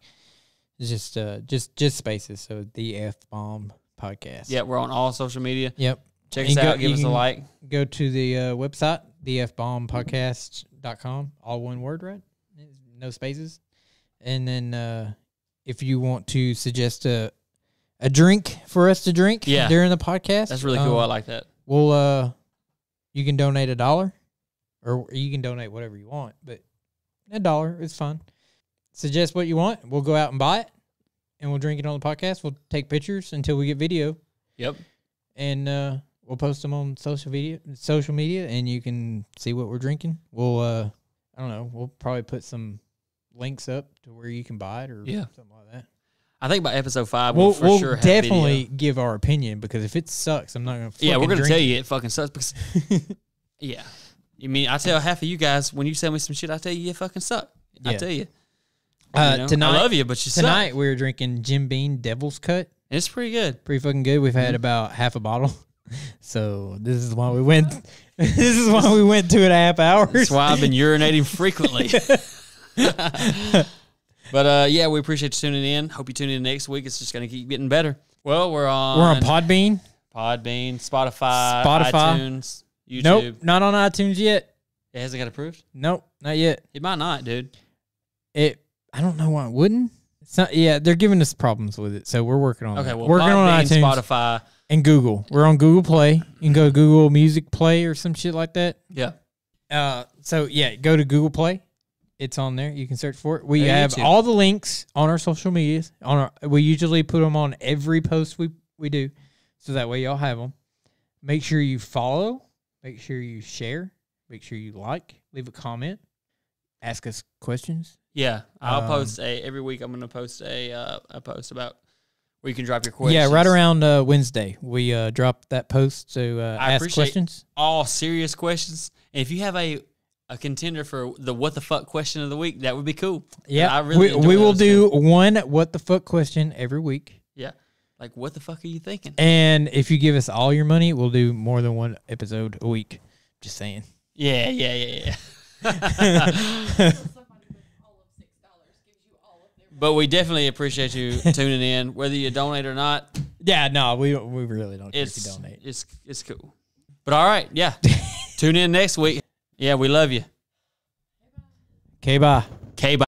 It's just spaces. So the F Bomb Podcast. Yeah, we're on all social media. Yep. Check You us go- out. Give you us a can like. Go to the website, thefbombpodcast.com. All one word, right? No spaces. And then if you want to suggest a drink for us to drink during the podcast. That's really cool. I like that. Well, you can donate $1, or you can donate whatever you want, but $1 is fine. Suggest what you want. We'll go out and buy it, and we'll drink it on the podcast. We'll take pictures until we get video. Yep. And we'll post them on social media, and you can see what we're drinking. We'll, I don't know, we'll probably put some links up to where you can buy it or something like that. I think by episode 5, We'll for sure have definitely video. give our opinion, because if it sucks, I'm not going to. Yeah, we're going to tell you it fucking sucks. Because, yeah. You mean, I tell half of you guys, when you tell me some shit, I tell you fucking suck. I Yeah. tell you. Tonight, I love you, but you tonight suck. we're drinking Jim Beam Devil's Cut. It's pretty good. Pretty fucking good. We've had about half a bottle, so this is why we went. This is why we went 2.5 hours. That's why I've been urinating frequently. But yeah, we appreciate you tuning in. Hope you tune in next week. It's just going to keep getting better. Well, we're on Podbean, Spotify, Spotify. iTunes, YouTube. Nope, not on iTunes yet. It hasn't got approved? Nope, not yet. It might not, dude. I don't know why it wouldn't. It's not, yeah, they're giving us problems with it, so we're working on Okay, it. well, Working on Podbean, iTunes Spotify. and Google. We're on Google Play. You can go to Google Music Play or some shit like that. Yeah. So yeah, go to Google Play. It's on there. You can search for it. We Or have YouTube. all the links on our social medias. We usually put them on every post we do, so that way y'all have them. Make sure you follow. Make sure you share. Make sure you like. Leave a comment. Ask us questions. Yeah. I'll post every week I'm going to post a post about where you can drop your questions. Yeah, right around Wednesday we drop that post. So I ask appreciate questions. all serious questions. And if you have a contender for the what the fuck question of the week, that would be cool. Yeah, I really enjoy we will those do too. one what the fuck question every week. Yeah. Like, what the fuck are you thinking? And if you give us all your money, we'll do more than one episode a week. Just saying. Yeah. Somebody with all of $6 gives you all of their money. But we definitely appreciate you tuning in, whether you donate or not. Yeah, no, we really don't care if you It's donate. it's cool. But all right, yeah. Tune in next week. Yeah, we love you. Okay, bye. Okay, bye.